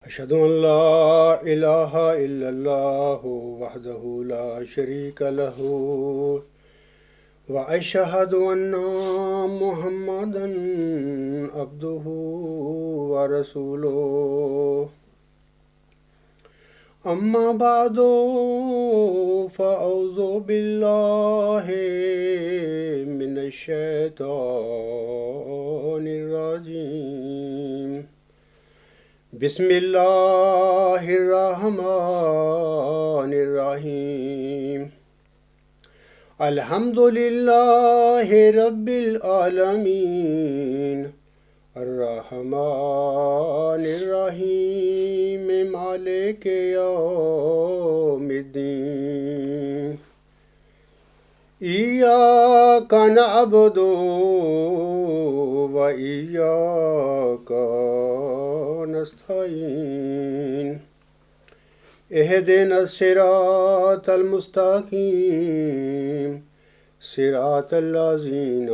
أشهد أن لا إله إلا الله وحده لا شريك له وأشهد أن محمدا عبده ورسوله أما بعد فأعوذ بالله من الشيطان الرجيم بسم الله الرحمن الرحيم الحمد لله رب العالمين الرحمن الرحيم مالك يوم الدين إياك نعبد وإياك نستعين اهدنا الصراط المستقيم صراط الذين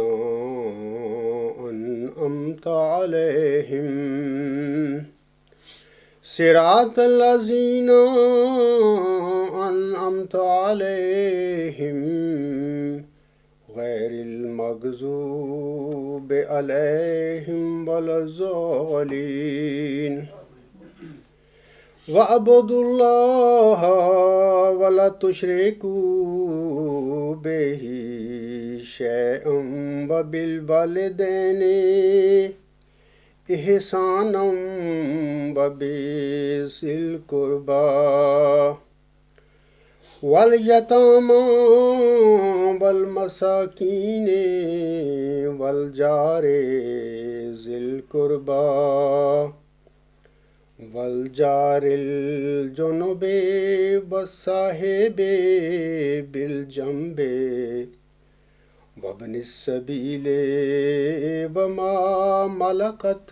أنعمت عليهم صراط الذين أنعمت عليهم غير المغضوب عليهم ولا الضالين وَاعْبُدُوا اللَّهَ وَلَا تُشْرِكُوا بِهِ شَيْئًا وَبِالْوَالِدَيْنِ إِحْسَانًا وَبِذِي الْقُرْبَى وَالْيَتَامَى وَالْمَسَاكِينِ وَالْجَارِ ذِي الْقُرْبَى والجار الجنب والصاحب بالجنب وابن السبيل وما ملكت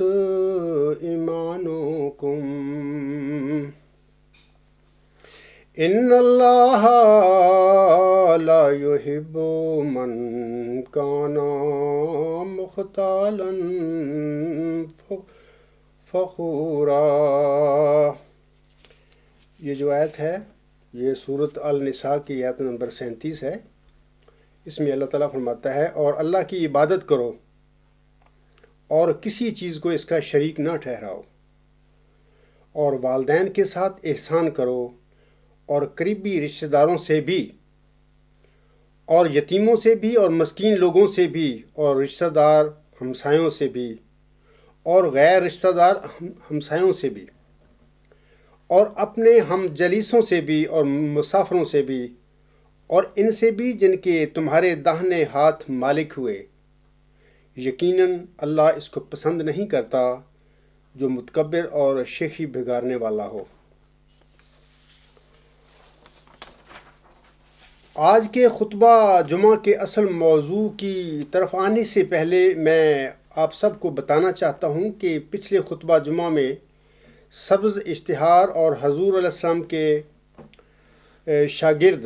إيمانكم إن الله لا يحب من كان مختالا فخورا۔ یہ جو آیت ہے یہ سورۃ النساء کی آیت نمبر 37 ہے۔ اس میں اللہ تعالیٰ فرماتا ہے اور اللہ کی عبادت کرو اور کسی چیز کو اس کا شریک نہ ٹھہراؤ، اور والدین کے ساتھ احسان کرو اور قریبی رشتہ داروں سے بھی، اور یتیموں سے بھی، اور مسکین لوگوں سے بھی، اور رشتہ دار ہمسایوں سے بھی، اور غیر رشتہ دار ہمسایوں سے بھی، اور اپنے ہم جلیسوں سے بھی، اور مسافروں سے بھی، اور ان سے بھی جن کے تمہارے داہنے ہاتھ مالک ہوئے۔ یقیناً اللہ اس کو پسند نہیں کرتا جو متکبر اور شیخی بگاڑنے والا ہو۔ آج کے خطبہ جمعہ کے اصل موضوع کی طرف آنے سے پہلے میں آپ سب کو بتانا چاہتا ہوں کہ پچھلے خطبہ جمعہ میں سبز اشتہار اور حضور علیہ السلام کے شاگرد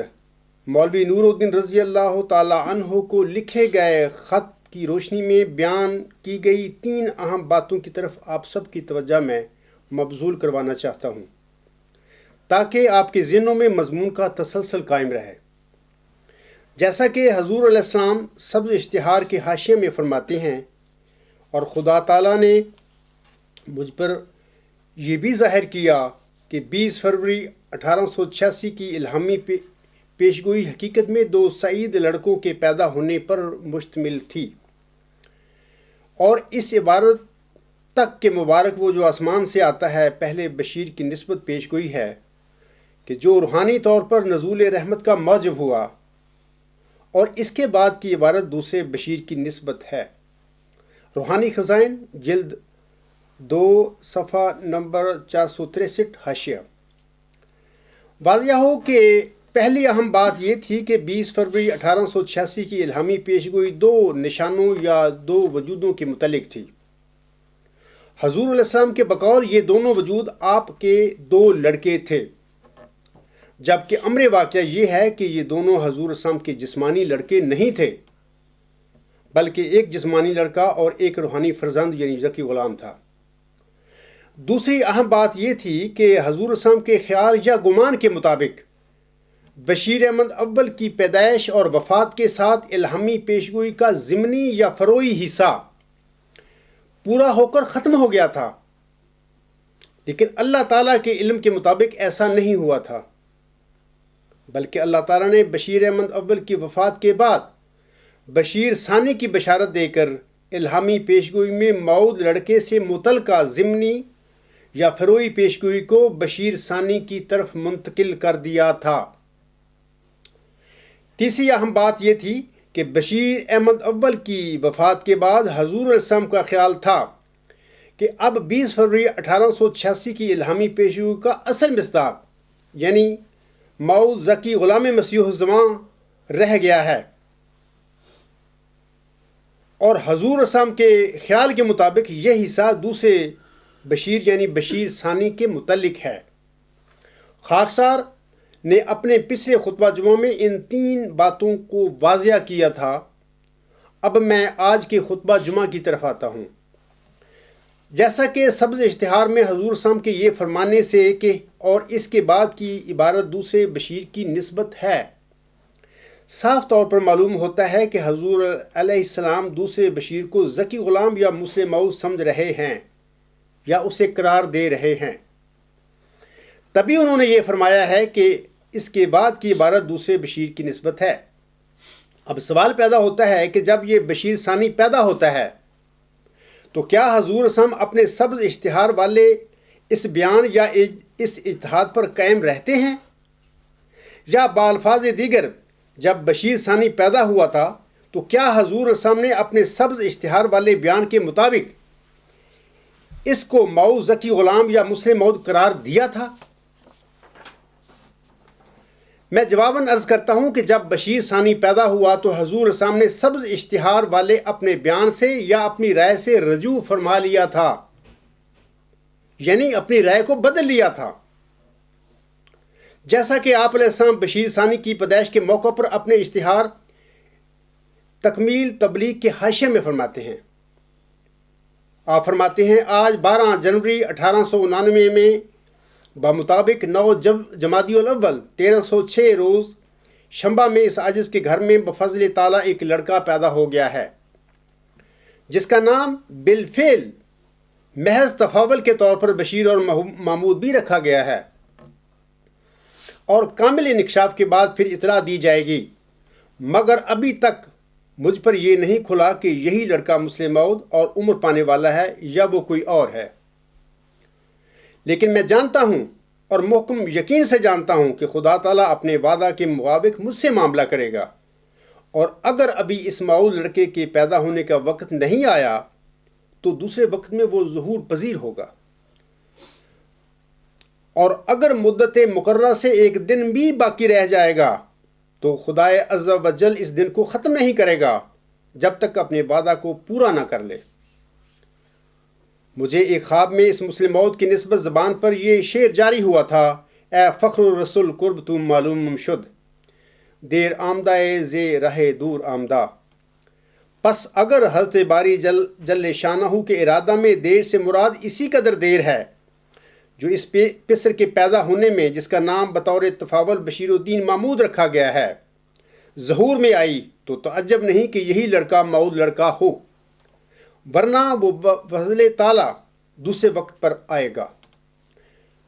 مولوی نور الدین رضی اللہ تعالی عنہ کو لکھے گئے خط کی روشنی میں بیان کی گئی 3 اہم باتوں کی طرف آپ سب کی توجہ میں مبذول کروانا چاہتا ہوں تاکہ آپ کے ذہنوں میں مضمون کا تسلسل قائم رہے۔ جیسا کہ حضور علیہ السلام سبز اشتہار کے حاشیے میں فرماتے ہیں، اور خدا تعالیٰ نے مجھ پر یہ بھی ظاہر کیا کہ 20 فروری 1886 کی الہامی پیشگوئی حقیقت میں 2 سعید لڑکوں کے پیدا ہونے پر مشتمل تھی، اور اس عبارت تک کہ مبارک وہ جو آسمان سے آتا ہے پہلے بشیر کی نسبت پیشگوئی ہے کہ جو روحانی طور پر نزول رحمت کا موجب ہوا، اور اس کے بعد کی عبارت دوسرے بشیر کی نسبت ہے۔ روحانی خزائن جلد 2 صفحہ نمبر 463 حاشیہ۔ واضح ہو کہ پہلی اہم بات یہ تھی کہ 20 فروری 1886 کی الہامی پیشگوئی 2 نشانوں یا 2 وجودوں کے متعلق تھی۔ حضور علیہ السلام کے بقول یہ دونوں وجود آپ کے 2 لڑکے تھے، جبکہ امر واقعہ یہ ہے کہ یہ دونوں حضور السلام کے جسمانی لڑکے نہیں تھے، بلکہ ایک جسمانی لڑکا اور ایک روحانی فرزند یعنی ذکی غلام تھا۔ دوسری اہم بات یہ تھی کہ حضور اسلام کے خیال یا گمان کے مطابق بشیر احمد اول کی پیدائش اور وفات کے ساتھ الہامی پیشگوئی کا ضمنی یا فروعی حصہ پورا ہو کر ختم ہو گیا تھا، لیکن اللہ تعالیٰ کے علم کے مطابق ایسا نہیں ہوا تھا، بلکہ اللہ تعالیٰ نے بشیر احمد اول کی وفات کے بعد بشیر ثانی کی بشارت دے کر الہامی پیشگوئی میں موعود لڑکے سے متعلقہ ضمنی یا فروعی پیشگوئی کو بشیر ثانی کی طرف منتقل کر دیا تھا۔ تیسری اہم بات یہ تھی کہ بشیر احمد اول کی وفات کے بعد حضور علیہ السلام کا خیال تھا کہ اب 20 فروری 1886 کی الہامی پیشگوئی کا اصل مصداق یعنی موعود ذکی غلام مسیح الزمان رہ گیا ہے، اور حضور علیہ السلام کے خیال کے مطابق یہ حصہ دوسرے بشیر یعنی بشیر ثانی کے متعلق ہے۔ خاکسار نے اپنے پچھلے خطبہ جمعہ میں ان 3 باتوں کو واضح کیا تھا۔ اب میں آج کے خطبہ جمعہ کی طرف آتا ہوں۔ جیسا کہ سبز اشتہار میں حضور صاحب کے یہ فرمانے سے کہ اور اس کے بعد کی عبارت دوسرے بشیر کی نسبت ہے، صاف طور پر معلوم ہوتا ہے کہ حضور علیہ السلام دوسرے بشیر کو ذکی غلام یا مسلم موعود سمجھ رہے ہیں یا اسے قرار دے رہے ہیں، تبھی انہوں نے یہ فرمایا ہے کہ اس کے بعد کی عبارت دوسرے بشیر کی نسبت ہے۔ اب سوال پیدا ہوتا ہے کہ جب یہ بشیر ثانی پیدا ہوتا ہے تو کیا حضور اسلام اپنے سبز اشتہار والے اس بیان یا اس اجتہاد پر قائم رہتے ہیں، یا بالفاظ دیگر جب بشیر ثانی پیدا ہوا تھا تو کیا حضور اسلام نے اپنے سبز اشتہار والے بیان کے مطابق اس کو موعود ذکی غلام یا مسلم موعود قرار دیا تھا؟ میں جواباً عرض کرتا ہوں کہ جب بشیر ثانی پیدا ہوا تو حضور اسلام نے سبز اشتہار والے اپنے بیان سے یا اپنی رائے سے رجوع فرما لیا تھا، یعنی اپنی رائے کو بدل لیا تھا، جیسا کہ آپ علیہ السلام بشیر ثانی کی پیدائش کے موقع پر اپنے اشتہار تکمیل تبلیغ کے حاشیے میں فرماتے ہیں۔ آپ فرماتے ہیں آج 12 جنوری 1899 میں بمطابق 9 جمادی الاول 1306 روز شنبہ میں اس عاجز کے گھر میں بفضل تعالیٰ ایک لڑکا پیدا ہو گیا ہے، جس کا نام بالفعل محض تفاول کے طور پر بشیر اور محمود بھی رکھا گیا ہے، اور کامل انکشاف کے بعد پھر اطلاع دی جائے گی، مگر ابھی تک مجھ پر یہ نہیں کھلا کہ یہی لڑکا مسلم موعود اور عمر پانے والا ہے یا وہ کوئی اور ہے، لیکن میں جانتا ہوں اور محکم یقین سے جانتا ہوں کہ خدا تعالیٰ اپنے وعدہ کے مطابق مجھ سے معاملہ کرے گا، اور اگر ابھی اس موعود لڑکے کے پیدا ہونے کا وقت نہیں آیا تو دوسرے وقت میں وہ ظہور پذیر ہوگا، اور اگر مدت مقررہ سے ایک دن بھی باقی رہ جائے گا تو خدائے عز و جل اس دن کو ختم نہیں کرے گا جب تک اپنے وعدہ کو پورا نہ کر لے۔ مجھے ایک خواب میں اس مسلم موعود کی نسبت زبان پر یہ شعر جاری ہوا تھا، اے فخر الرسول قرب تم معلوم شد، دیر آمدہ زے رہ دور آمدہ۔ پس اگر حضرت باری جل شانہ کے ارادہ میں دیر سے مراد اسی قدر دیر ہے جو اس پسر کے پیدا ہونے میں، جس کا نام بطور تفاول بشیر الدین محمود رکھا گیا ہے، ظہور میں آئی، تو تعجب نہیں کہ یہی لڑکا موعود لڑکا ہو، ورنہ وہ بفضل تعالیٰ دوسرے وقت پر آئے گا۔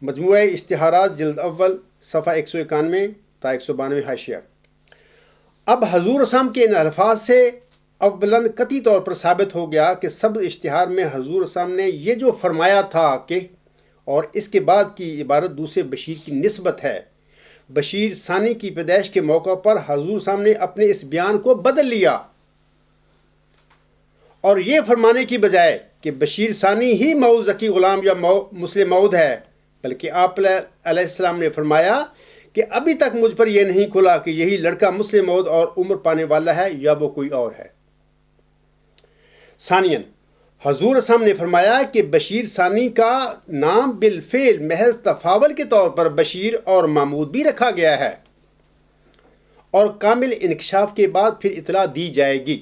مجموعہ اشتہارات جلد اول صفحہ 191 تا 192 حاشیہ۔ اب حضور اسلام کے ان الفاظ سے اولاً قطعی طور پر ثابت ہو گیا کہ سبز اشتہار میں حضور اسلام نے یہ جو فرمایا تھا کہ اور اس کے بعد کی عبارت دوسرے بشیر کی نسبت ہے، بشیر ثانی کی پیدائش کے موقع پر حضور صاحب نے اپنے اس بیان کو بدل لیا اور یہ فرمانے کی بجائے کہ بشیر ثانی ہی موعود ذکی غلام یا مسلم موعود ہے، بلکہ آپ علیہ السلام نے فرمایا کہ ابھی تک مجھ پر یہ نہیں کھلا کہ یہی لڑکا مسلم موعود اور عمر پانے والا ہے یا وہ کوئی اور ہے۔ ثانیاً حضور اسلام نے فرمایا کہ بشیر ثانی کا نام بالفعل محض تفاول کے طور پر بشیر اور محمود بھی رکھا گیا ہے، اور کامل انکشاف کے بعد پھر اطلاع دی جائے گی۔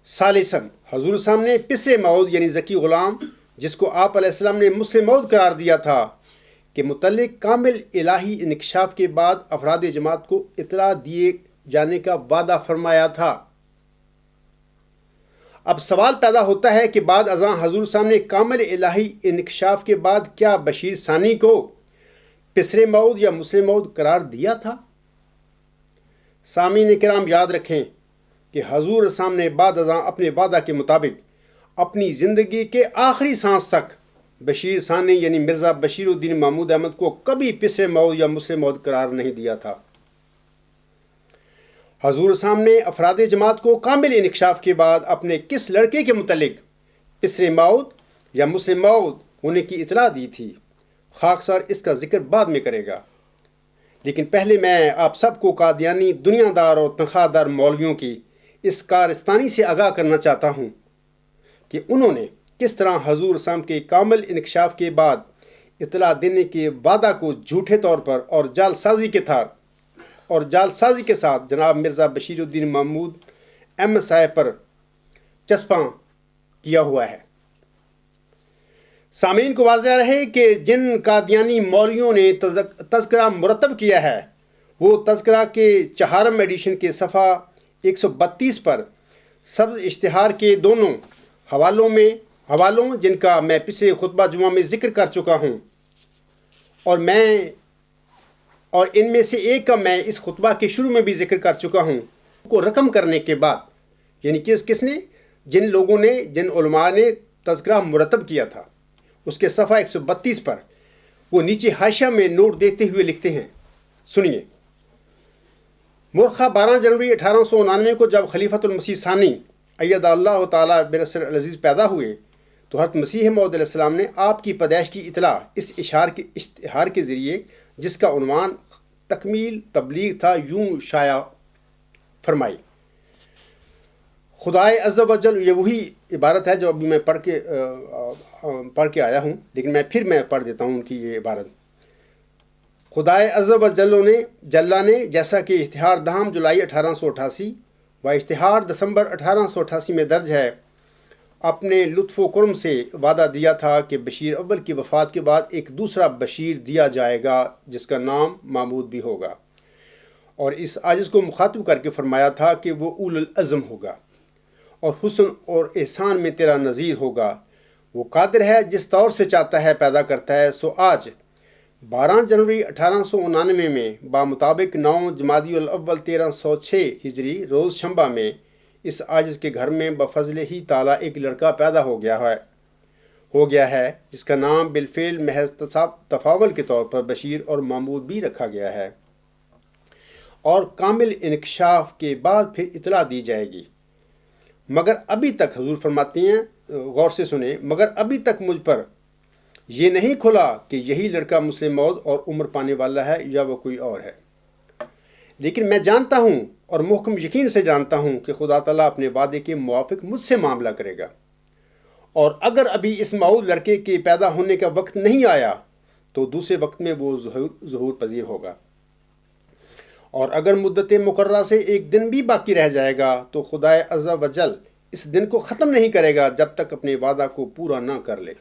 ثالثاً حضور اسلام نے پسر موعود یعنی ذکی غلام جس کو آپ علیہ السلام نے مسلم موعود قرار دیا تھا کے متعلق کامل الہی انکشاف کے بعد افراد جماعت کو اطلاع دیے جانے کا وعدہ فرمایا تھا۔ اب سوال پیدا ہوتا ہے کہ بعد ازاں حضور سامنے کامل الہی انکشاف کے بعد کیا بشیر ثانی کو پسر موعود یا مسلم موعود قرار دیا تھا؟ سامعین کرام یاد رکھیں کہ حضور سامنے بعد ازاں اپنے وعدہ کے مطابق اپنی زندگی کے آخری سانس تک بشیر ثانی یعنی مرزا بشیر الدین محمود احمد کو کبھی پسر موعود یا مسلم موعود قرار نہیں دیا تھا۔ حضور سامنے افراد جماعت کو کامل انکشاف کے بعد اپنے کس لڑکے کے متعلق پسر موعود یا مسلم موعود ہونے کی اطلاع دی تھی؟ خاکسار اس کا ذکر بعد میں کرے گا، لیکن پہلے میں آپ سب کو قادیانی دنیا دار اور تنخواہ دار مولویوں کی اس کارستانی سے آگاہ کرنا چاہتا ہوں کہ انہوں نے کس طرح حضور سام کے کامل انکشاف کے بعد اطلاع دینے کے وعدہ کو جھوٹے طور پر اور جعل سازی کے ساتھ جناب مرزا بشیر الدین محمود احمد صاحب پر چسپاں کیا ہوا ہے۔ سامعین کو واضح رہے کہ جن قادیانی مولویوں نے تذکرہ مرتب کیا ہے وہ تذکرہ کے 4 ایڈیشن کے صفحہ 132 پر سبز اشتہار کے دونوں حوالوں جن کا میں پچھلے خطبہ جمعہ میں ذکر کر چکا ہوں اور ان میں سے ایک کا میں اس خطبہ کے شروع میں بھی ذکر کر چکا ہوں کو رقم کرنے کے بعد، یعنی کس نے جن علماء نے تذکرہ مرتب کیا تھا اس کے صفحہ 132 پر وہ نیچے حاشیہ میں نوٹ دیتے ہوئے لکھتے ہیں، سنیے۔ مورخہ 12 جنوری 1899 کو جب خلیفۃ المسیح ثانی اید اللہ تعالیٰ بنصر العزیز پیدا ہوئے تو حضرت مسیح موعود علیہ السلام نے آپ کی پیدائش کی اطلاع اس اشتہار کے ذریعے جس کا عنوان تکمیل تبلیغ تھا یوں شائع فرمائی۔ خدائے عز و جل، یہ وہی عبارت ہے جو ابھی میں پڑھ کے آیا ہوں، لیکن میں پڑھ دیتا ہوں ان کی یہ عبارت۔ خدائے عز و جل نے جیسا کہ اشتہار 10 جولائی 1888 و اشتہار دسمبر 1888 میں درج ہے، اپنے لطف و کرم سے وعدہ دیا تھا کہ بشیر اول کی وفات کے بعد ایک دوسرا بشیر دیا جائے گا جس کا نام محمود بھی ہوگا، اور اس عاجز کو مخاطب کر کے فرمایا تھا کہ وہ اول العزم ہوگا اور حسن اور احسان میں تیرا نظیر ہوگا، وہ قادر ہے جس طور سے چاہتا ہے پیدا کرتا ہے۔ سو آج 12 جنوری 1899 میں بامطابق 9 جمادی الاول 1306 ہجری روز شنبہ میں اس عاجز کے گھر میں بفضل ہی تعالیٰ ایک لڑکا پیدا ہو گیا ہے جس کا نام بالفعل محض تفاول کے طور پر بشیر اور محمود بھی رکھا گیا ہے، اور کامل انکشاف کے بعد پھر اطلاع دی جائے گی۔ مگر ابھی تک، حضور فرماتے ہیں، غور سے سنیں، مگر ابھی تک مجھ پر یہ نہیں کھلا کہ یہی لڑکا مسلم موعود اور عمر پانے والا ہے یا وہ کوئی اور ہے، لیکن میں جانتا ہوں اور محکم یقین سے جانتا ہوں کہ خدا تعالیٰ اپنے وعدے کے موافق مجھ سے معاملہ کرے گا، اور اگر ابھی اس موعود لڑکے کے پیدا ہونے کا وقت نہیں آیا تو دوسرے وقت میں وہ ظہور پذیر ہوگا، اور اگر مدت مقررہ سے ایک دن بھی باقی رہ جائے گا تو خدائے عز و جل اس دن کو ختم نہیں کرے گا جب تک اپنے وعدہ کو پورا نہ کر لے۔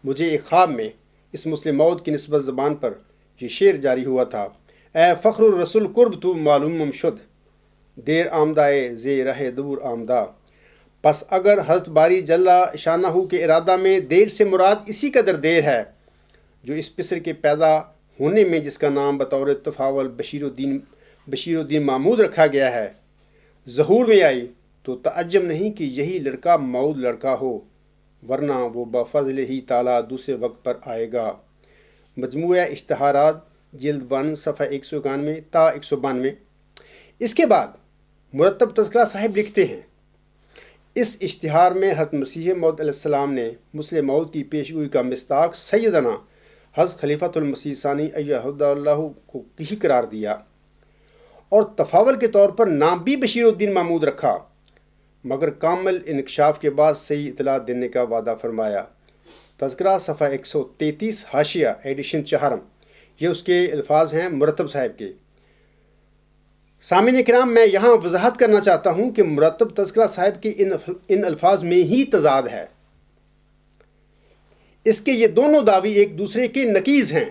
مجھے ایک خواب میں اس مسلم موعود کی نسبت زبان پر یہ شعر جاری ہوا تھا: اے فخر الرسول قرب تو معلوم شد، دیر آمدائے زی رہ دور آمدہ۔ پس اگر حضرت باری جلا شانہ کے ارادہ میں دیر سے مراد اسی قدر دیر ہے جو اس پسر کے پیدا ہونے میں جس کا نام بطور تفاول بشیر الدین محمود رکھا گیا ہے ظہور میں آئی، تو تعجب نہیں کہ یہی لڑکا موعود لڑکا ہو، ورنہ وہ بفضل ہی تعالیٰ دوسرے وقت پر آئے گا۔ مجموعہ اشتہارات جلد 1 صفحہ 191 تا 192۔ اس کے بعد مرتب تذکرہ صاحب لکھتے ہیں، اس اشتہار میں حضرت مسیح موعود علیہ السلام نے مسلم موعود کی پیشگوئی کا مصداق سیدنا حضرت خلیفۃ المسیح ثانی ایدہ اللہ کو ہی قرار دیا، اور تفاول کے طور پر نام بھی بشیر الدین محمود رکھا، مگر کامل انکشاف کے بعد صحیح اطلاع دینے کا وعدہ فرمایا۔ تذکرہ صفحہ 133 حاشیہ ایڈیشن 4، یہ اس کے الفاظ ہیں مرتب صاحب کے۔ سامعین کرام، میں یہاں وضاحت کرنا چاہتا ہوں کہ مرتب تذکرہ صاحب کے ان الفاظ میں ہی تضاد ہے۔ اس کے یہ دونوں دعوی ایک دوسرے کے نقیض ہیں۔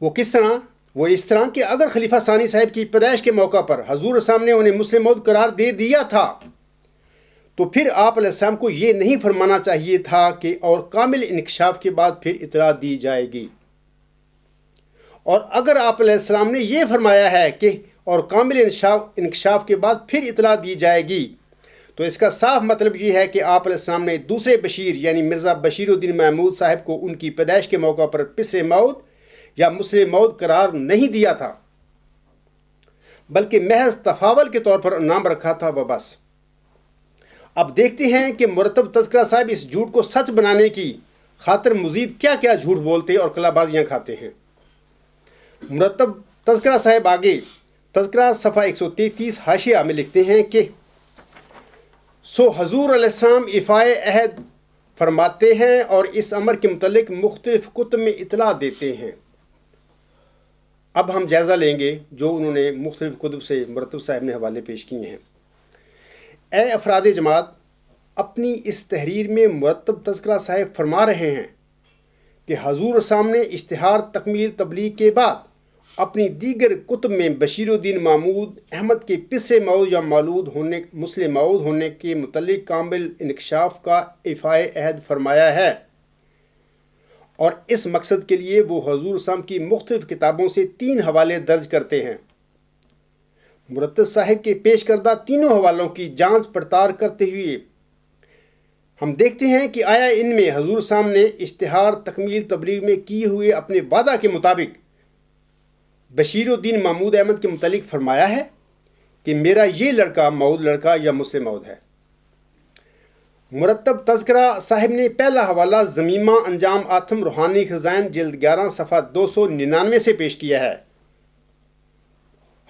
وہ کس طرح؟ وہ اس طرح کہ اگر خلیفہ ثانی صاحب کی پیدائش کے موقع پر حضور صاحب نے انہیں مسلم موعود قرار دے دیا تھا تو پھر آپ علیہ السلام کو یہ نہیں فرمانا چاہیے تھا کہ اور کامل انکشاف کے بعد پھر اطلاع دی جائے گی۔ اور اگر آپ علیہ السلام نے یہ فرمایا ہے کہ اور کامل انکشاف کے بعد پھر اطلاع دی جائے گی تو اس کا صاف مطلب یہ ہے کہ آپ علیہ السلام نے دوسرے بشیر یعنی مرزا بشیر الدین محمود صاحب کو ان کی پیدائش کے موقع پر پسر موعود یا مسلم موعود قرار نہیں دیا تھا، بلکہ محض تفاول کے طور پر نام رکھا تھا وہ بس۔ اب دیکھتے ہیں کہ مرتب تذکرہ صاحب اس جھوٹ کو سچ بنانے کی خاطر مزید کیا کیا جھوٹ بولتے اور کلا بازیاں کھاتے ہیں۔ مرتب تذکرہ صاحب آگے تذکرہ صفحہ 133 حاشیہ میں لکھتے ہیں کہ سو حضور علیہ السلام ایفائے عہد فرماتے ہیں اور اس امر کے متعلق مختلف کتب میں اطلاع دیتے ہیں۔ اب ہم جائزہ لیں گے جو انہوں نے مختلف کتب سے مرتب صاحب نے حوالے پیش کیے ہیں۔ اے افراد جماعت، اپنی اس تحریر میں مرتب تذکرہ صاحب فرما رہے ہیں کہ حضور صاحب نے اشتہار تکمیل تبلیغ کے بعد اپنی دیگر کتب میں بشیر الدین محمود احمد کے پسر موعود یا مسلم موعود ہونے کے متعلق کامل انکشاف کا ایفائے عہد فرمایا ہے، اور اس مقصد کے لیے وہ حضور صاحب کی مختلف کتابوں سے 3 حوالے درج کرتے ہیں۔ مرتب صاحب کے پیش کردہ تینوں حوالوں کی جانچ پڑتال کرتے ہوئے ہم دیکھتے ہیں کہ آیا ان میں حضور صاحب نے اشتہار تکمیل تبلیغ میں کیے ہوئے اپنے وعدہ کے مطابق بشیر الدین محمود احمد کے متعلق فرمایا ہے کہ میرا یہ لڑکا موعود لڑکا یا مسلم موعود ہے۔ مرتب تذکرہ صاحب نے پہلا حوالہ ضمیمہ انجام آتم روحانی خزائن جلد 11 صفحہ 299 سے پیش کیا ہے۔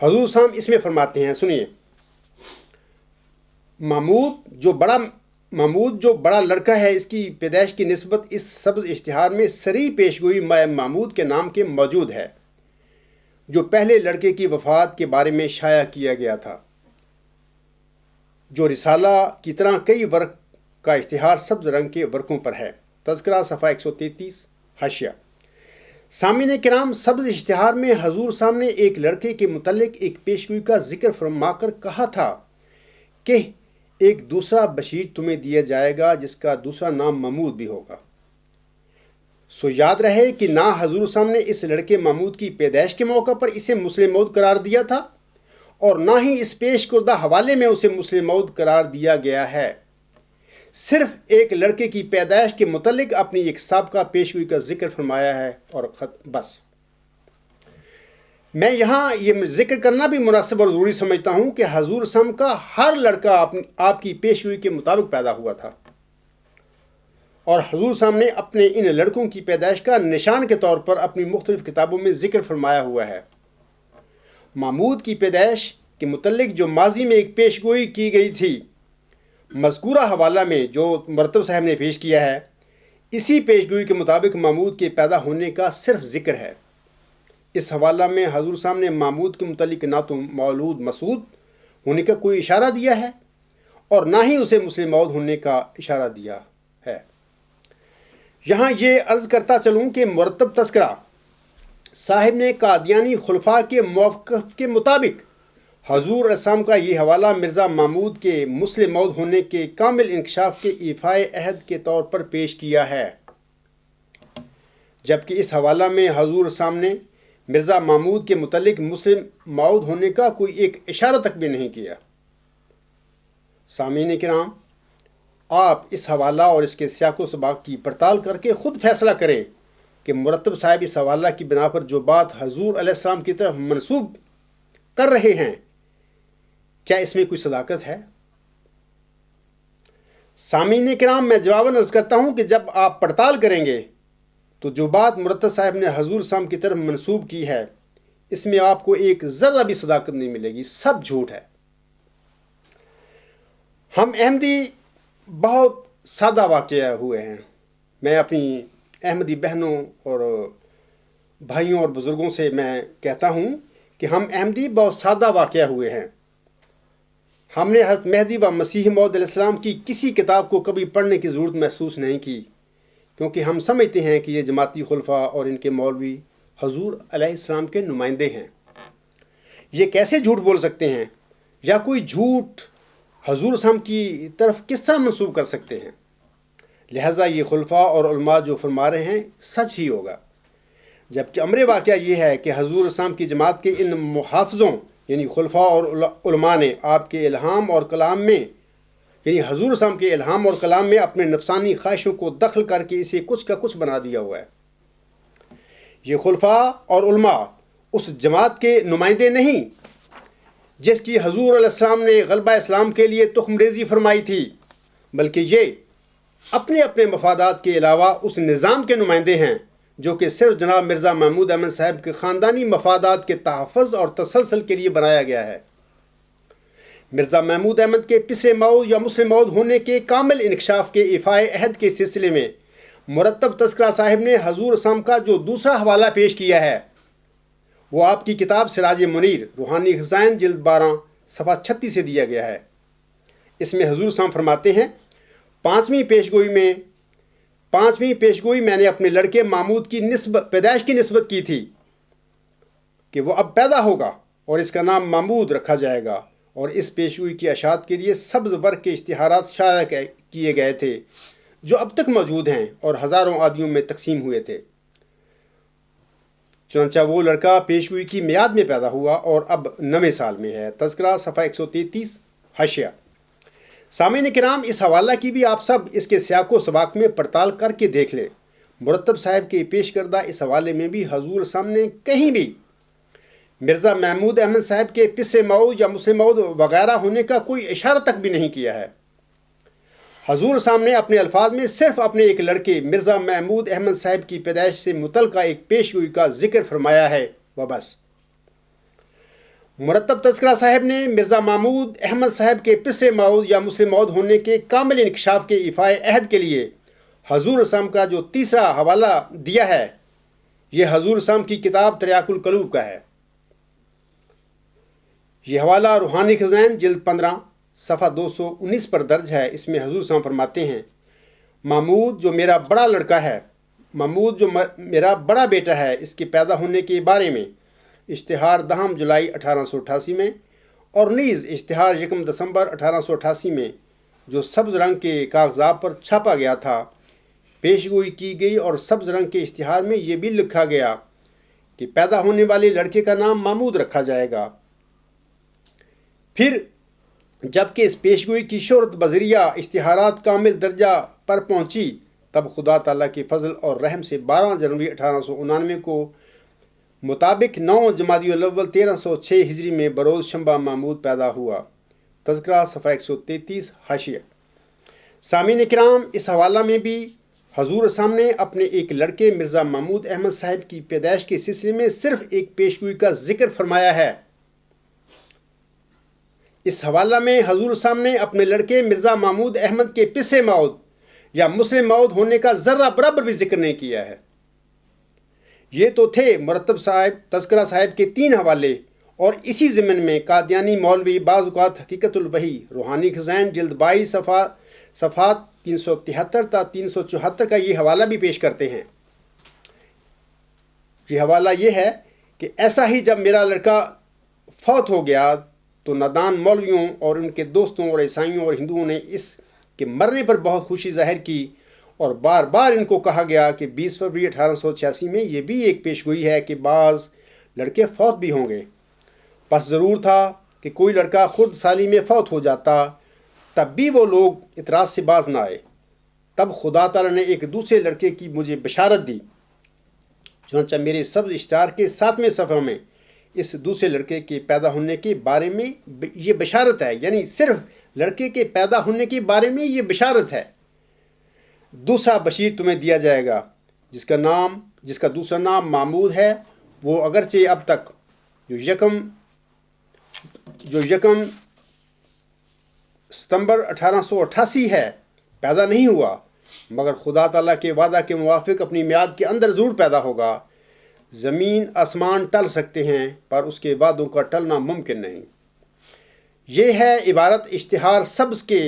حضور صاحب اس میں فرماتے ہیں، سنیے، محمود جو بڑا لڑکا ہے، اس کی پیدائش کی نسبت اس سبز اشتہار میں صریح پیشگوئی محمود کے نام کے موجود ہے جو پہلے لڑکے کی وفات کے بارے میں شائع کیا گیا تھا، جو رسالہ کی طرح کئی ورق کا اشتہار سبز رنگ کے ورقوں پر ہے۔ تذکرہ صفحہ 133 حاشیہ۔ سامعین کرام، سبز اشتہار میں حضور صاحب نے ایک لڑکے کے متعلق ایک پیشگوئی کا ذکر فرما کر کہا تھا کہ ایک دوسرا بشیر تمہیں دیا جائے گا جس کا دوسرا نام محمود بھی ہوگا۔ سو یاد رہے کہ نہ حضور صاحب نے اس لڑکے محمود کی پیدائش کے موقع پر اسے مسلم موعود قرار دیا تھا اور نہ ہی اس پیش کردہ حوالے میں اسے مسلم موعود قرار دیا گیا ہے۔ صرف ایک لڑکے کی پیدائش کے متعلق اپنی ایک سابقہ پیشگوئی کا ذکر فرمایا ہے اور بس۔ میں یہاں یہ ذکر کرنا بھی مناسب اور ضروری سمجھتا ہوں کہ حضور صاحب کا ہر لڑکا آپ کی پیشگوئی کے مطابق پیدا ہوا تھا، اور حضور صاحب نے اپنے ان لڑکوں کی پیدائش کا نشان کے طور پر اپنی مختلف کتابوں میں ذکر فرمایا ہوا ہے۔ محمود کی پیدائش کے متعلق جو ماضی میں ایک پیشگوئی کی گئی تھی، مذکورہ حوالہ میں جو مرتب صاحب نے پیش کیا ہے، اسی پیشگوئی کے مطابق محمود کے پیدا ہونے کا صرف ذکر ہے۔ اس حوالہ میں حضور صاحب نے محمود کے متعلق نہ تو مولود مسعود ہونے کا کوئی اشارہ دیا ہے اور نہ ہی اسے مسلم موعود ہونے کا اشارہ دیا ہے۔ یہاں یہ عرض کرتا چلوں کہ مرتب تذکرہ صاحب نے قادیانی خلفاء کے موقف کے مطابق حضور علیہ السلام کا یہ حوالہ مرزا محمود کے مسلم موعود ہونے کے کامل انکشاف کے ایفائے عہد کے طور پر پیش کیا ہے، جبکہ اس حوالہ میں حضور صاحب نے مرزا محمود کے متعلق مسلم موعود ہونے کا کوئی ایک اشارہ تک بھی نہیں کیا۔ سامعین کرام، آپ اس حوالہ اور اس کے سیاق و سباق کی پڑتال کر کے خود فیصلہ کریں کہ مرتب صاحب اس حوالہ کی بنا پر جو بات حضور علیہ السلام کی طرف منسوب کر رہے ہیں، کیا اس میں کوئی صداقت ہے؟ سامعین کرام، میں جواباً عرض کرتا ہوں کہ جب آپ پڑتال کریں گے تو جو بات مرتب صاحب نے حضور صاحب کی طرف منسوب کی ہے، اس میں آپ کو ایک ذرہ بھی صداقت نہیں ملے گی، سب جھوٹ ہے۔ ہم احمدی بہت سادہ واقعہ ہوئے ہیں۔ میں اپنی احمدی بہنوں اور بھائیوں اور بزرگوں سے میں کہتا ہوں کہ ہم احمدی بہت سادہ واقعہ ہوئے ہیں۔ ہم نے حضرت مہدی و مسیح موعود علیہ السلام کی کسی کتاب کو کبھی پڑھنے کی ضرورت محسوس نہیں کی، کیونکہ ہم سمجھتے ہیں کہ یہ جماعتی خلفاء اور ان کے مولوی حضور علیہ السلام کے نمائندے ہیں۔ یہ کیسے جھوٹ بول سکتے ہیں، یا کوئی جھوٹ حضور السلام کی طرف کس طرح منسوب کر سکتے ہیں؟ لہٰذا یہ خلفاء اور علماء جو فرما رہے ہیں سچ ہی ہوگا، جبکہ امر واقعہ یہ ہے کہ حضور السلام کی جماعت کے ان محافظوں یعنی خلفاء اور علماء نے آپ کے الہام اور کلام میں یعنی حضور السلام کے الہام اور کلام میں اپنے نفسانی خواہشوں کو دخل کر کے اسے کچھ کا کچھ بنا دیا ہوا ہے۔ یہ خلفاء اور علماء اس جماعت کے نمائندے نہیں جس کی حضور علیہ السلام نے غلبہ اسلام کے لیے تخم ریزی فرمائی تھی، بلکہ یہ اپنے اپنے مفادات کے علاوہ اس نظام کے نمائندے ہیں جو کہ صرف جناب مرزا محمود احمد صاحب کے خاندانی مفادات کے تحفظ اور تسلسل کے لیے بنایا گیا ہے۔ مرزا محمود احمد کے پسر موعود یا مسلم موعود ہونے کے کامل انکشاف کے ایفائے عہد کے سلسلے میں مرتب تذکرہ صاحب نے حضور السلام کا جو دوسرا حوالہ پیش کیا ہے وہ آپ کی کتاب سراج منیر روحانی خزائن جلد 12 صفحہ 36 سے دیا گیا ہے۔ اس میں حضور السلام فرماتے ہیں، پانچویں پیشگوئی میں نے اپنے لڑکے محمود کی پیدائش کی نسبت کی تھی کہ وہ اب پیدا ہوگا اور اس کا نام محمود رکھا جائے گا، اور اس پیشگوئی کی اشاعت کے لیے سبز ورق کے اشتہارات شائع کیے گئے تھے جو اب تک موجود ہیں اور ہزاروں آدیوں میں تقسیم ہوئے تھے۔ چنانچہ وہ لڑکا پیشگوئی کی میعاد میں پیدا ہوا اور اب 9ویں سال میں ہے۔ تذکرہ صفحہ 133 حاشیہ۔ سامعین کرام، اس حوالہ کی بھی آپ سب اس کے سیاق و سباق میں پڑتال کر کے دیکھ لیں۔ مرتب صاحب کے پیش کردہ اس حوالے میں بھی حضور سامنے کہیں بھی مرزا محمود احمد صاحب کے پسر موعود یا مسلم موعود وغیرہ ہونے کا کوئی اشارہ تک بھی نہیں کیا ہے۔ حضور سامنے اپنے الفاظ میں صرف اپنے ایک لڑکے مرزا محمود احمد صاحب کی پیدائش سے متعلقہ ایک پیشگوئی کا ذکر فرمایا ہے و بس۔ مرتب تذکرہ صاحب نے مرزا محمود احمد صاحب کے پسر موعود یا مسلم موعود ہونے کے کامل انکشاف کے ایفائے عہد کے لیے حضور السلام کا جو تیسرا حوالہ دیا ہے یہ حضور السلام کی کتاب تریاق القلوب کا ہے۔ یہ حوالہ روحانی خزائن جلد 15 صفحہ 219 پر درج ہے۔ اس میں حضور السلام فرماتے ہیں، محمود جو میرا بڑا لڑکا ہے، محمود جو میرا بڑا بیٹا ہے، اس کے پیدا ہونے کے بارے میں اشتہار 10 جولائی 1888 میں اور نیز اشتہار 1 دسمبر 1888 میں جو سبز رنگ کے کاغذات پر چھاپا گیا تھا پیشگوئی کی گئی، اور سبز رنگ کے اشتہار میں یہ بھی لکھا گیا کہ پیدا ہونے والے لڑکے کا نام محمود رکھا جائے گا۔ پھر جب کہ اس پیشگوئی کی شہرت بذریعہ اشتہارات کامل درجہ پر پہنچی، تب خدا تعالیٰ کے فضل اور رحم سے 12 جنوری 1899 کو مطابق 9 جمادی الاول 1306 ہجری میں بروز شنبہ محمود پیدا ہوا۔ تذکرہ صفحہ 133 حاشیہ۔ سامعین کرام، اس حوالہ میں بھی حضور السلام نے اپنے ایک لڑکے مرزا محمود احمد صاحب کی پیدائش کے سلسلے میں صرف ایک پیشگوئی کا ذکر فرمایا ہے۔ اس حوالہ میں حضور السلام نے اپنے لڑکے مرزا محمود احمد کے پسر موعود یا مسلم موعود ہونے کا ذرہ برابر بھی ذکر نہیں کیا ہے۔ یہ تو تھے مرتب صاحب تذکرہ صاحب کے 3 حوالے، اور اسی ضمن میں قادیانی مولوی بعض اوقات حقیقت الوحی روحانی خزائن جلد 22 صفحات 373 تا 374 کا یہ حوالہ بھی پیش کرتے ہیں۔ یہ حوالہ یہ ہے کہ ایسا ہی جب میرا لڑکا فوت ہو گیا تو نادان مولویوں اور ان کے دوستوں اور عیسائیوں اور ہندوؤں نے اس کے مرنے پر بہت خوشی ظاہر کی، اور بار بار ان کو کہا گیا کہ 20 فروری 1886 میں یہ بھی ایک پیشگوئی ہے کہ بعض لڑکے فوت بھی ہوں گے۔ پس ضرور تھا کہ کوئی لڑکا خود سالی میں فوت ہو جاتا، تب بھی وہ لوگ اعتراض سے باز نہ آئے۔ تب خدا تعالیٰ نے ایک دوسرے لڑکے کی مجھے بشارت دی، چنانچہ میرے سبز اشتہار کے 7ویں صفحے میں اس دوسرے لڑکے کے پیدا ہونے کے بارے میں یہ بشارت ہے، یعنی صرف لڑکے کے پیدا ہونے کے بارے میں یہ بشارت ہے۔ دوسرا بشیر تمہیں دیا جائے گا جس کا دوسرا نام محمود ہے، وہ اگرچہ اب تک جو یکم ستمبر 1888 ہے پیدا نہیں ہوا، مگر خدا تعالیٰ کے وعدہ کے موافق اپنی میعاد کے اندر ضرور پیدا ہوگا۔ زمین آسمان ٹل سکتے ہیں پر اس کے وعدوں کا ٹلنا ممکن نہیں۔ یہ ہے عبارت اشتہار سبز کے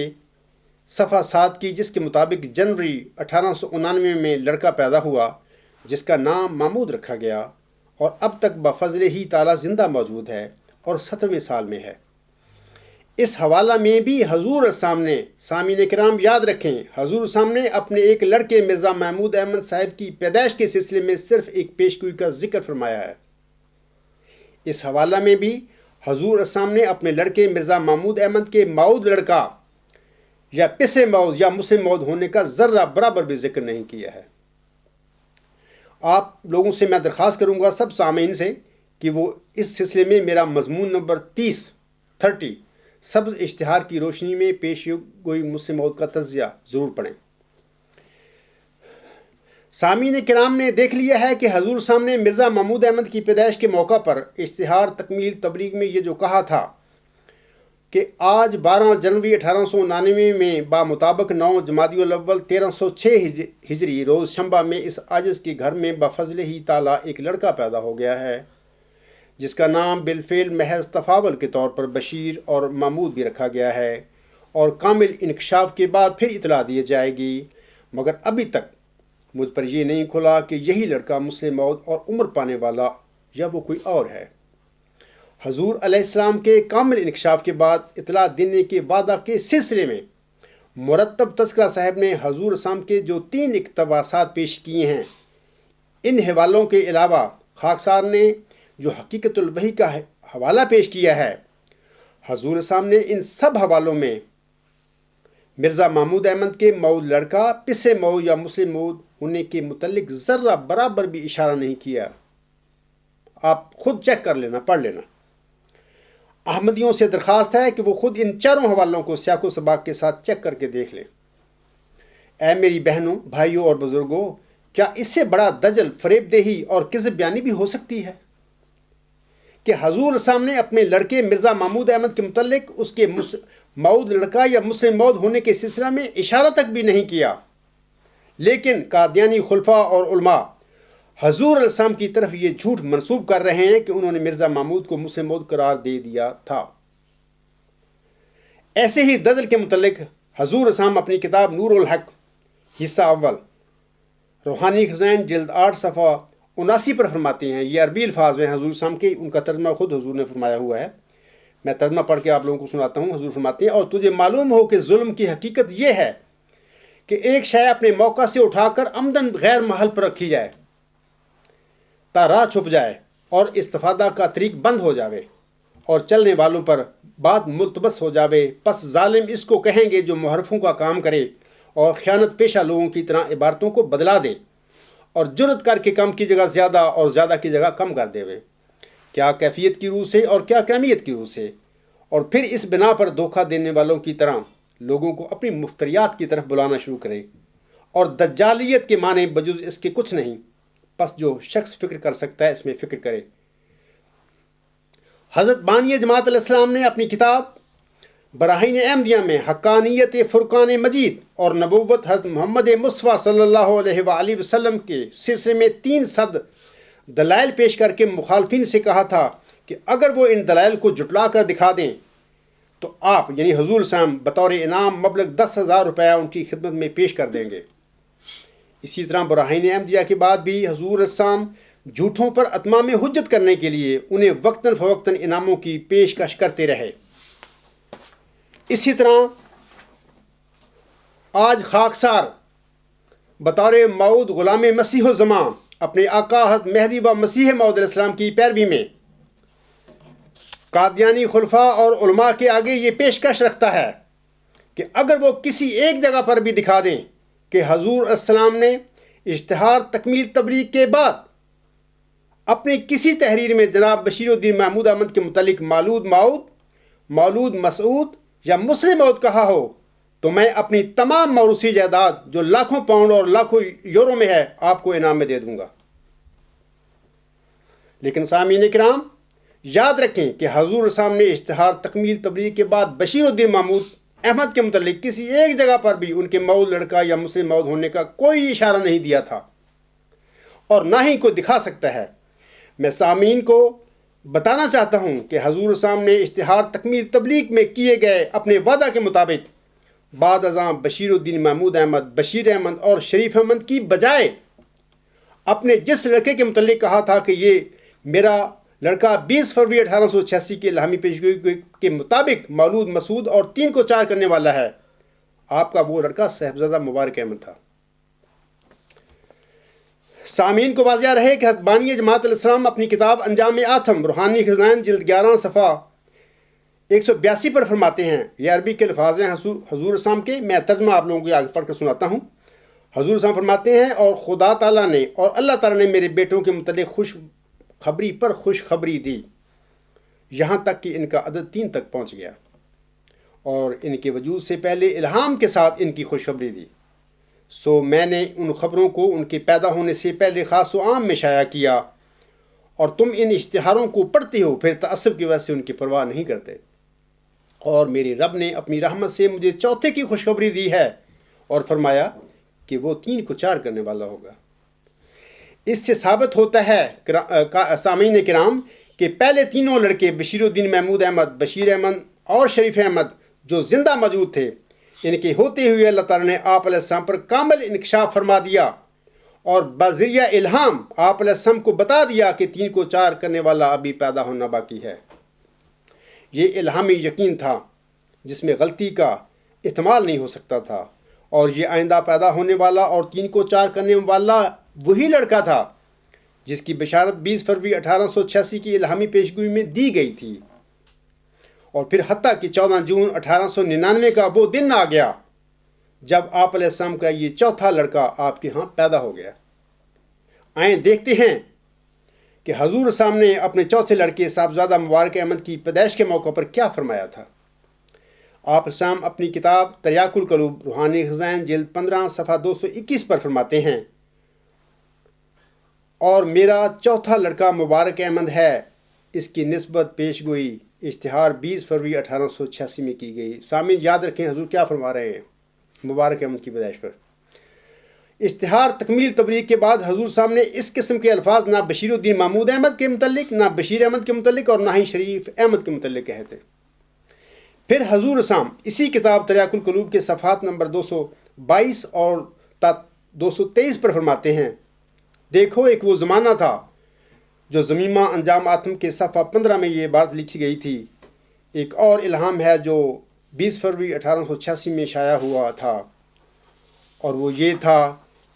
صفحہ 7 کی، جس کے مطابق جنوری 1899 میں لڑکا پیدا ہوا جس کا نام محمود رکھا گیا اور اب تک بفضل ہی تعالیٰ زندہ موجود ہے اور 17ویں سال میں ہے۔ اس حوالہ میں بھی حضور سامنے، سامعین کرام یاد رکھیں، حضور سامنے اپنے ایک لڑکے مرزا محمود احمد صاحب کی پیدائش کے سلسلے میں صرف ایک پیشگوئی کا ذکر فرمایا ہے۔ اس حوالہ میں بھی حضور سامنے اپنے لڑکے مرزا محمود احمد کے مؤود لڑکا یا پسے مؤود یا مسلم مؤود ہونے کا ذرہ برابر بھی ذکر نہیں کیا ہے۔ آپ لوگوں سے میں درخواست کروں گا، سب سامعین سے، کہ وہ اس سلسلے میں میرا مضمون نمبر 30 سبز اشتہار کی روشنی میں پیش گوئی مسلم مؤود کا تجزیہ ضرور پڑھیں۔ سامعین کرام نے دیکھ لیا ہے کہ حضور سامنے مرزا محمود احمد کی پیدائش کے موقع پر اشتہار تکمیل تبلیغ میں یہ جو کہا تھا کہ آج 12 جنوری 1899 میں بمطابق 9 جمادی الاول 1306 ہجری روز شنبہ میں اس عاجز کے گھر میں بفضل ہی تعالیٰ ایک لڑکا پیدا ہو گیا ہے، جس کا نام بالفعل محض تفاول کے طور پر بشیر اور محمود بھی رکھا گیا ہے، اور کامل انکشاف کے بعد پھر اطلاع دی جائے گی، مگر ابھی تک مجھ پر یہ نہیں کھلا کہ یہی لڑکا مسلم مؤود اور عمر پانے والا یا وہ کوئی اور ہے۔ حضور علیہ السلام کے کامل انکشاف کے بعد اطلاع دینے کے وعدہ کے سلسلے میں مرتب تذکرہ صاحب نے حضور اسلام کے جو 3 اقتباسات پیش کیے ہیں، ان حوالوں کے علاوہ خاکسار نے جو حقیقت الوحی کا حوالہ پیش کیا ہے، حضور اسلام نے ان سب حوالوں میں مرزا محمود احمد کے مؤود لڑکا پسے مؤود یا مسلم مؤود ہونے کے متعلق ذرہ برابر بھی اشارہ نہیں کیا۔ آپ خود چیک کر لینا، پڑھ لینا۔ احمدیوں سے درخواست ہے کہ وہ خود ان چاروں حوالوں کو سیاق و سباق کے ساتھ چیک کر کے دیکھ لیں۔ اے میری بہنوں، بھائیوں اور بزرگوں، کیا اس سے بڑا دجل، فریب دہی اور کذب بیانی بھی ہو سکتی ہے کہ حضور سامنے اپنے لڑکے مرزا محمود احمد کے متعلق اس کے مؤود لڑکا یا مسلم مؤود ہونے کے سلسلہ میں اشارہ تک بھی نہیں کیا، لیکن قادیانی خلفاء اور علماء حضور علیہ السلام کی طرف یہ جھوٹ منسوب کر رہے ہیں کہ انہوں نے مرزا محمود کو مسلم مؤود قرار دے دیا تھا۔ ایسے ہی دجل کے متعلق حضور علیہ السلام اپنی کتاب نور الحق حصہ اول روحانی خزائن جلد 8 صفحہ 79 پر فرماتے ہیں، یہ عربی الفاظ ہیں حضور صلی اللہ علیہ وسلم کے، ان کا ترجمہ خود حضور نے فرمایا ہوا ہے، میں ترجمہ پڑھ کے آپ لوگوں کو سناتا ہوں۔ حضور فرماتے ہیں، اور تجھے معلوم ہو کہ ظلم کی حقیقت یہ ہے کہ ایک شے اپنے موقع سے اٹھا کر عمدن غیر محل پر رکھی جائے تا راہ چھپ جائے اور استفادہ کا طریق بند ہو جاوے اور چلنے والوں پر بات ملتبس ہو جاوے، پس ظالم اس کو کہیں گے جو محرفوں کا کام کرے اور خیانت پیشہ لوگوں کی طرح عبارتوں کو بدلا دے اور جرت کر کے کم کی جگہ زیادہ اور زیادہ کی جگہ کم کر دے، کیا کیفیت کی روح سے اور کیا کمیت کی روح سے، اور پھر اس بنا پر دھوکہ دینے والوں کی طرح لوگوں کو اپنی مفتریات کی طرف بلانا شروع کرے، اور دجالیت کے معنی بجز اس کے کچھ نہیں، پس جو شخص فکر کر سکتا ہے اس میں فکر کرے۔ حضرت بانی جماعت علیہ السلام نے اپنی کتاب براہین احمدیہ میں حقانیت فرقان مجید اور نبوت حضرت محمد مصطفیٰ صلی اللہ علیہ وآلہ وسلم کے سلسلے میں 300 دلائل پیش کر کے مخالفین سے کہا تھا کہ اگر وہ ان دلائل کو جھٹلا کر دکھا دیں تو آپ یعنی حضور صاحب بطور انعام مبلغ 10,000 روپیہ ان کی خدمت میں پیش کر دیں گے۔ اسی طرح براہین احمدیہ کے بعد بھی حضور السلام جھوٹوں پر اتمام حجت کرنے کے لیے انہیں وقتاً فوقتاً انعاموں کی پیشکش کرتے رہے۔ اسی طرح آج خاکسار بطور مؤود غلام مسیح الزمان اپنے آقا حضرت مہدی و مسیح موعود علیہ السلام کی پیروی میں قادیانی خلفاء اور علماء کے آگے یہ پیشکش رکھتا ہے کہ اگر وہ کسی ایک جگہ پر بھی دکھا دیں کہ حضور السلام نے اشتہار تکمیل تبلیغ کے بعد اپنی کسی تحریر میں جناب بشیر الدین محمود احمد کے متعلق مولود مؤود، مولود مسعود یا مسلم مؤود کہا ہو تو میں اپنی تمام موروثی جائیداد جو لاکھوں پاؤنڈ اور لاکھوں یورو میں ہے آپ کو انعام میں دے دوں گا۔ لیکن سامعین کرام یاد رکھیں کہ حضور صاحب نے اشتہار تکمیل تبلیغ کے بعد بشیر الدین محمود احمد کے متعلق کسی ایک جگہ پر بھی ان کے مؤود لڑکا یا مسلم مؤود ہونے کا کوئی اشارہ نہیں دیا تھا اور نہ ہی کوئی دکھا سکتا ہے۔ میں سامعین کو بتانا چاہتا ہوں کہ حضور صاحب نے اشتہار تکمیل تبلیغ میں کیے گئے اپنے وعدہ کے مطابق بعد ازاں بشیر الدین محمود احمد، بشیر احمد اور شریف احمد کی بجائے اپنے جس لڑکے کے متعلق کہا تھا کہ یہ میرا لڑکا 20 فروری 1886 کی الہامی پیشگوئی کے مطابق مولود مسعود اور 3 کو 4 کرنے والا ہے، آپ کا وہ لڑکا صاحبزادہ مبارک احمد تھا۔ سامعین کو واضح رہے کہ حضرت بانی جماعت علیہ السلام اپنی کتاب انجام آتم روحانی خزائن جلد 11 صفحہ 182 پر فرماتے ہیں، یہ عربی کے الفاظ ہیں حضور السلام کے، میں ترجمہ آپ لوگوں کو آگے پڑھ کر سناتا ہوں۔ حضور السلام فرماتے ہیں، اور خدا تعالیٰ نے اور اللہ تعالیٰ نے میرے بیٹوں کے متعلق خوشخبری پر خوشخبری دی، یہاں تک کہ ان کا عدد 3 تک پہنچ گیا، اور ان کے وجود سے پہلے الہام کے ساتھ ان کی خوشخبری دی۔ سو میں نے ان خبروں کو ان کے پیدا ہونے سے پہلے خاص و عام میں شائع کیا، اور تم ان اشتہاروں کو پڑھتے ہو پھر تعصب کی وجہ سے ان کی پرواہ نہیں کرتے۔ اور میرے رب نے اپنی رحمت سے مجھے چوتھے کی خوشخبری دی ہے اور فرمایا کہ وہ 3 کو 4 کرنے والا ہوگا۔ اس سے ثابت ہوتا ہے سامعین کرام کہ پہلے تینوں لڑکے بشیر الدین محمود احمد، بشیر احمد اور شریف احمد جو زندہ موجود تھے، ان کے ہوتے ہوئے اللہ تعالیٰ نے آپ علیہ السلام پر کامل انکشاف فرما دیا اور بذریعہ الہام آپ علیہ السلام کو بتا دیا کہ 3 کو 4 کرنے والا ابھی پیدا ہونا باقی ہے۔ یہ الہامی یقین تھا جس میں غلطی کا احتمال نہیں ہو سکتا تھا، اور یہ آئندہ پیدا ہونے والا اور 3 کو 4 کرنے والا وہی لڑکا تھا جس کی بشارت 20 فروری 1886 کی الہامی پیشگوئی میں دی گئی تھی، اور پھر حتیٰ کہ 14 جون 1899 کا وہ دن آ گیا جب آپ علیہ السلام کا یہ چوتھا لڑکا آپ کے ہاں پیدا ہو گیا۔ آئیں دیکھتے ہیں کہ حضور صاحب نے اپنے چوتھے لڑکے صاحبزادہ مبارک احمد کی پیدائش کے موقع پر کیا فرمایا تھا۔ آپ السلام اپنی کتاب تریاق القلوب روحانی خزائن جلد 15 صفحہ 221 پر فرماتے ہیں، اور میرا چوتھا لڑکا مبارک احمد ہے، اس کی نسبت پیشگوئی اشتہار 20 فروری 1886 میں کی گئی۔ سامعین یاد رکھیں حضور کیا فرما رہے ہیں مبارک احمد کی پیدائش پر۔ اشتہار تکمیل تبلیغ کے بعد حضور صاحب نے اس قسم کے الفاظ نہ بشیر الدین محمود احمد کے متعلق، نہ بشیر احمد کے متعلق، اور نہ ہی شریف احمد کے متعلق کہے تھے۔ پھر حضور صاحب اسی کتاب تریاق القلوب کے صفحات نمبر 222 اور 223 پر فرماتے ہیں، دیکھو ایک وہ زمانہ تھا جو زمیمہ انجام آتم کے صفحہ 15 میں یہ بات لکھی گئی تھی۔ ایک اور الہام ہے جو 20 فروری 1886 میں شائع ہوا تھا، اور وہ یہ تھا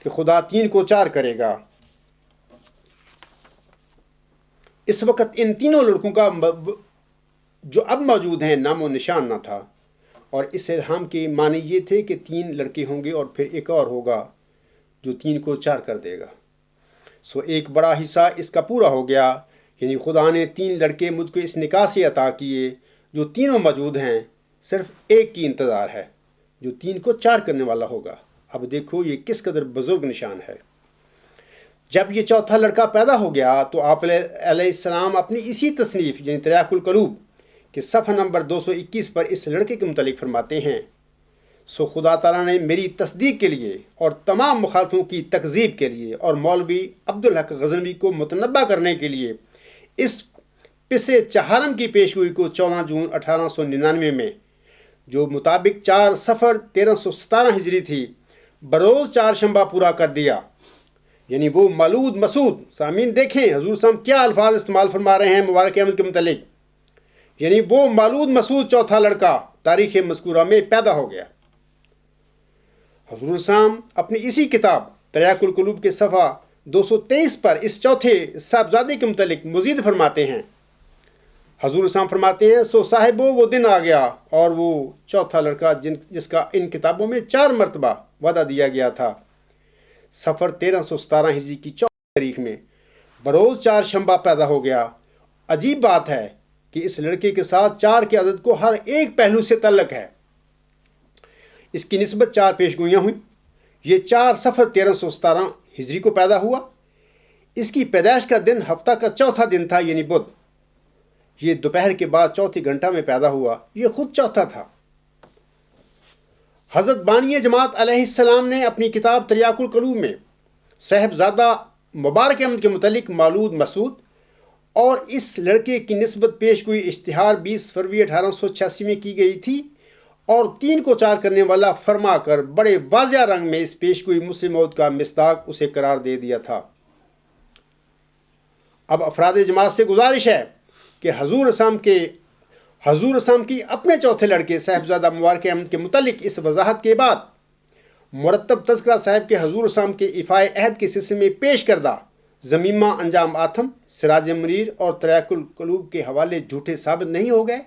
کہ خدا 3 کو 4 کرے گا۔ اس وقت ان تینوں لڑکوں کا جو اب موجود ہیں نام و نشان نہ تھا، اور اس الہام کے معنی یہ تھے کہ 3 لڑکے ہوں گے اور پھر ایک اور ہوگا جو 3 کو 4 کر دے گا۔ سو ایک بڑا حصہ اس کا پورا ہو گیا، یعنی خدا نے 3 لڑکے مجھ کو اس نکاح سے عطا کیے جو تینوں موجود ہیں، صرف ایک کی انتظار ہے جو 3 کو 4 کرنے والا ہوگا۔ اب دیکھو یہ کس قدر بزرگ نشان ہے۔ جب یہ چوتھا لڑکا پیدا ہو گیا تو آپ علیہ السلام اپنی اسی تصنیف یعنی تریاق القلوب کے صفحہ نمبر 221 پر اس لڑکے کے متعلق فرماتے ہیں، سو خدا تعالیٰ نے میری تصدیق کے لیے اور تمام مخالفوں کی تکذیب کے لیے اور مولوی عبدالحق غزنوی کو متنبہ کرنے کے لیے اس پسِ چہارم کی پیشگوئی کو 14 جون 1899 میں، جو مطابق 4 صفر 1317 ہجری تھی، بروز 4 شنبہ پورا کر دیا، یعنی وہ مولود مسعود۔ سامعین دیکھیں حضور صاحب کیا الفاظ استعمال فرما رہے ہیں مبارک احمد کے متعلق، یعنی وہ مولود مسعود چوتھا لڑکا تاریخ مذکورہ میں پیدا ہو گیا۔ حضور صاحب اپنی اسی کتاب تریاق القلوب کے صفحہ 223 پر اس چوتھے صاحبزادے کے متعلق مزید فرماتے ہیں۔ حضور صاحب فرماتے ہیں، سو صاحبو وہ دن آ گیا اور وہ چوتھا لڑکا جس کا ان کتابوں میں 4 مرتبہ وعدہ دیا گیا تھا، صفر 1317 ہجری کی 4 تاریخ میں بروز 4 شنبہ پیدا ہو گیا۔ عجیب بات ہے کہ اس لڑکے کے ساتھ 4 کے عدد کو ہر ایک پہلو سے تعلق ہے۔ اس کی نسبت 4 پیشگوئیاں ہوئیں۔ یہ 4 صفر 1317 ہجری کو پیدا ہوا۔ اس کی پیدائش کا دن ہفتہ کا چوتھا دن تھا، یعنی بدھ۔ یہ دوپہر کے بعد چوتھے گھنٹہ میں پیدا ہوا، یہ خود چوتھا تھا۔ حضرت بانی جماعت علیہ السلام نے اپنی کتاب تریاق القلوب میں صاحبزادہ مبارک احمد کے متعلق مولود مسعود اور اس لڑکے کی نسبت پیش گوئی اشتہار 20 فروری 1886 میں کی گئی تھی، اور 3 کو 4 کرنے والا فرما کر بڑے واضح رنگ میں اس پیش گوئی مسلم موت کا مصداق اسے قرار دے دیا تھا۔ اب افراد جماعت سے گزارش ہے کہ حضور اسلام کی اپنے چوتھے لڑکے صاحبزادہ مبارک احمد کے متعلق اس وضاحت کے بعد مرتب تذکرہ صاحب کے حضور اسلام کے ایفائے عہد کے سلسلے میں پیش کردہ ضمیمہ انجام آتم، سراج منیر اور تریاق القلوب کے حوالے جھوٹے ثابت نہیں ہو گئے؟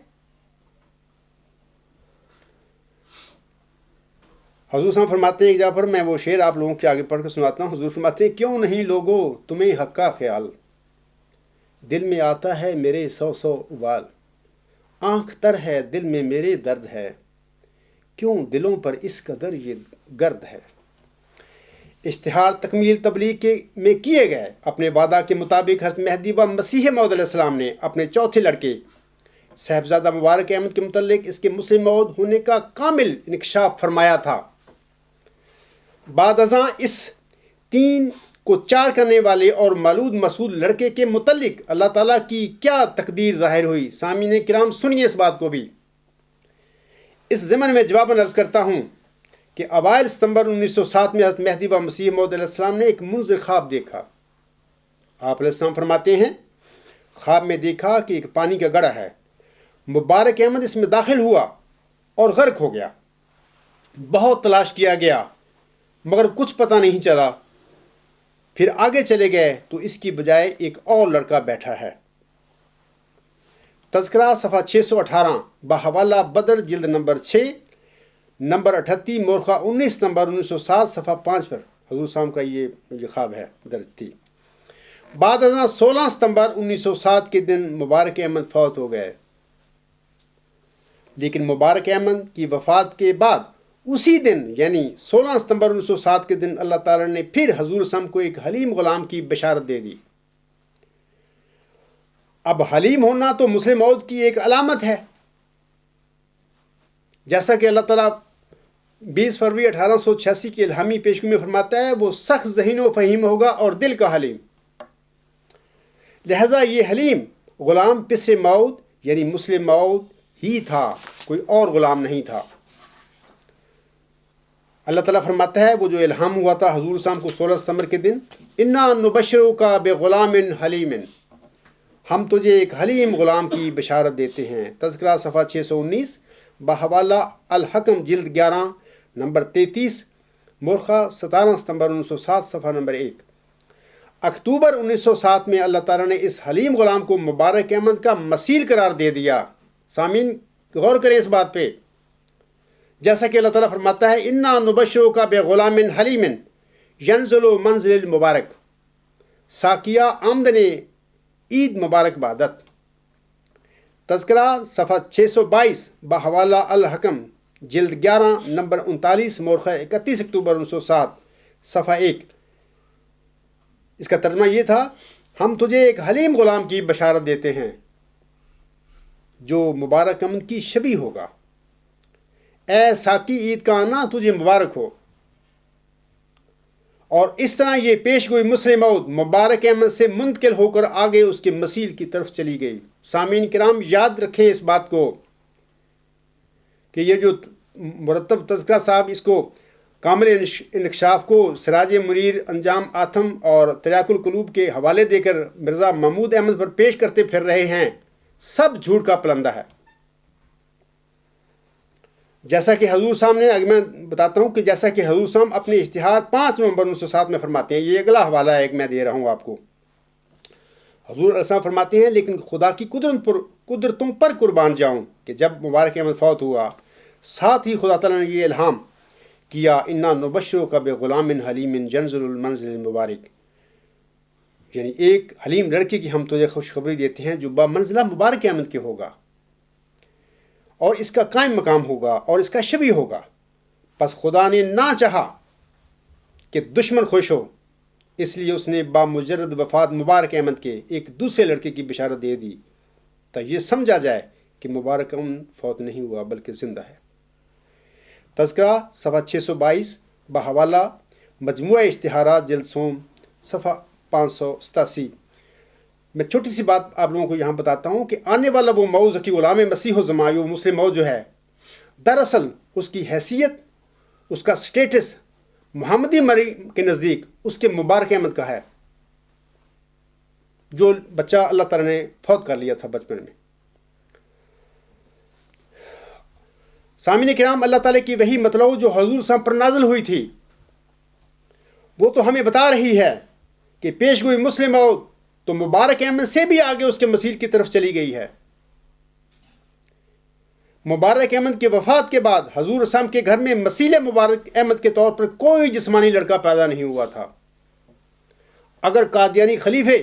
حضور صاحب فرماتے ہیں ایک جگہ پر، میں وہ شعر آپ لوگوں کے آگے پڑھ کر سناتا ہوں۔ حضور فرماتے ہیں، کیوں نہیں لوگو تمہیں حق کا خیال، دل میں آتا ہے میرے 100 ابال، آنکھ تر ہے دل میں میرے درد ہے، کیوں دلوں پر اس قدر یہ گرد ہے۔ اشتہار تکمیل تبلیغ میں کیے گئے اپنے وعدہ کے مطابق حضرت مہدی و مسیح موعود علیہ السلام نے اپنے چوتھے لڑکے صاحبزادہ مبارک احمد کے متعلق اس کے مسلم موعود ہونے کا کامل انکشاف فرمایا تھا۔ بعد ازاں اس 3 کو 4 کرنے والے اور مولود مسعود لڑکے کے متعلق اللہ تعالیٰ کی کیا تقدیر ظاہر ہوئی؟ سامعین کرام سنیے اس بات کو بھی۔ اس ضمن میں جواباً عرض کرتا ہوں کہ اوائل ستمبر 1907 میں حضرت مہدی و مسیح موعود علیہ السلام نے ایک منظر خواب دیکھا۔ آپ علیہ السلام فرماتے ہیں، خواب میں دیکھا کہ ایک پانی کا گڑھا ہے، مبارک احمد اس میں داخل ہوا اور غرق ہو گیا۔ بہت تلاش کیا گیا مگر کچھ پتہ نہیں چلا۔ پھر آگے چلے گئے تو اس کی بجائے ایک اور لڑکا بیٹھا ہے۔ تذکرہ صفحہ 618 بحوالہ بدر جلد نمبر 6 نمبر 38 مورخہ 19 ستمبر 1907 صفحہ 5 پر حضور صاحب کا یہ خواب ہے درج تھی۔ بعد ازاں 16 ستمبر 1907 کے دن مبارک احمد فوت ہو گئے، لیکن مبارک احمد کی وفات کے بعد اسی دن یعنی 16 ستمبر 1907 کے دن اللہ تعالیٰ نے پھر حضور صاحب کو ایک حلیم غلام کی بشارت دے دی۔ اب حلیم ہونا تو مسلم موعود کی ایک علامت ہے، جیسا کہ اللہ تعالیٰ 20 فروری 1886 کی الہامی پیشگوئی میں فرماتا ہے، وہ سخت ذہین و فہیم ہوگا اور دل کا حلیم۔ لہذا یہ حلیم غلام پسر موعود یعنی مسلم موعود ہی تھا، کوئی اور غلام نہیں تھا۔ اللہ تعالیٰ فرماتا ہے، وہ جو الہام ہوا تھا حضور صاحب کو 16 ستمبر کے دن، انا نبشرک بغلام حلیم، ہم تجھے ایک حلیم غلام کی بشارت دیتے ہیں۔ تذکرہ صفحہ 619 بحوالہ الحکم جلد 11 نمبر 33 مورخہ 17 ستمبر 1907 صفحہ نمبر 1۔ اکتوبر 1907 میں اللہ تعالیٰ نے اس حلیم غلام کو مبارک احمد کا مثیل قرار دے دیا۔ سامعین غور کریں اس بات پہ، جیسا کہ اللہ تعالیٰ فرماتا ہے، انا نبشرک بغلام حلیم ینزل منزل المبارک، ساقیہ آمدن عید مبارک بادت۔ تذکرہ صفحہ 622 بحوالہ الحکم جلد 11 نمبر 39 مورخہ 31 اکتوبر 1907 صفحہ 1۔ اس کا ترجمہ یہ تھا، ہم تجھے ایک حلیم غلام کی بشارت دیتے ہیں جو مبارک احمد کی شبیہ ہوگا۔ اے ساقی عید کا آنا تجھے مبارک ہو۔ اور اس طرح یہ پیش گوئی مسلم موعود مبارک احمد سے منتقل ہو کر آگے اس کے مثیل کی طرف چلی گئی۔ سامعین کرام یاد رکھیں اس بات کو کہ یہ جو مرتب تذکرہ صاحب اس کو کامل انکشاف کو سراج منیر، انجام آتم اور تریاق القلوب کے حوالے دے کر مرزا محمود احمد پر پیش کرتے پھر رہے ہیں، سب جھوٹ کا پلندہ ہے۔ جیسا کہ حضور صاحب نے، میں بتاتا ہوں کہ جیسا کہ حضور صاحب اپنے اشتہار 5 نومبر 1907 میں فرماتے ہیں، یہ اگلا حوالہ ہے ایک میں دے رہا ہوں آپ کو۔ حضور علیہ السلام فرماتے ہیں، لیکن خدا کی قدرتوں پر قربان جاؤں کہ جب مبارک احمد فوت ہوا، ساتھ ہی خدا تعالیٰ نے یہ الہام کیا، انا نبشرک بغلام حلیم ینزل المنزل المبارک، یعنی ایک حلیم لڑکے کی ہم تجھے خوشخبری دیتے ہیں جو بمنزلہ مبارک احمد کے ہوگا اور اس کا قائم مقام ہوگا اور اس کا شبیہ ہوگا۔ پس خدا نے نہ چاہا کہ دشمن خوش ہو، اس لیے اس نے بامجرد وفات مبارک احمد کے ایک دوسرے لڑکے کی بشارت دے دی تو یہ سمجھا جائے کہ مبارک احمد فوت نہیں ہوا بلکہ زندہ ہے۔ تذکرہ صفحہ 622 بحوالہ مجموعہ اشتہارات جلد سوم صفحہ 587۔ میں چھوٹی سی بات آپ لوگوں کو یہاں بتاتا ہوں کہ آنے والا وہ موعود ذکی غلام مسیح الزمان وہ مسلم موعود جو ہے، دراصل اس کی حیثیت، اس کا سٹیٹس محمدی مریم کے نزدیک اس کے مبارک احمد کا ہے، جو بچہ اللہ تعالیٰ نے فوت کر لیا تھا بچپن میں۔ سامعین کرام، اللہ تعالیٰ کی وحی مطلوع جو حضور صلی اللہ علیہ وسلم پر نازل ہوئی تھی، وہ تو ہمیں بتا رہی ہے کہ پیش گوئی مسلم موعود تو مبارک احمد سے بھی آگے اس کے مسیح کی طرف چلی گئی ہے۔ مبارک احمد کے وفات کے بعد حضور اسلام کے گھر میں مسیح مبارک احمد کے طور پر کوئی جسمانی لڑکا پیدا نہیں ہوا تھا۔ اگر قادیانی خلیفے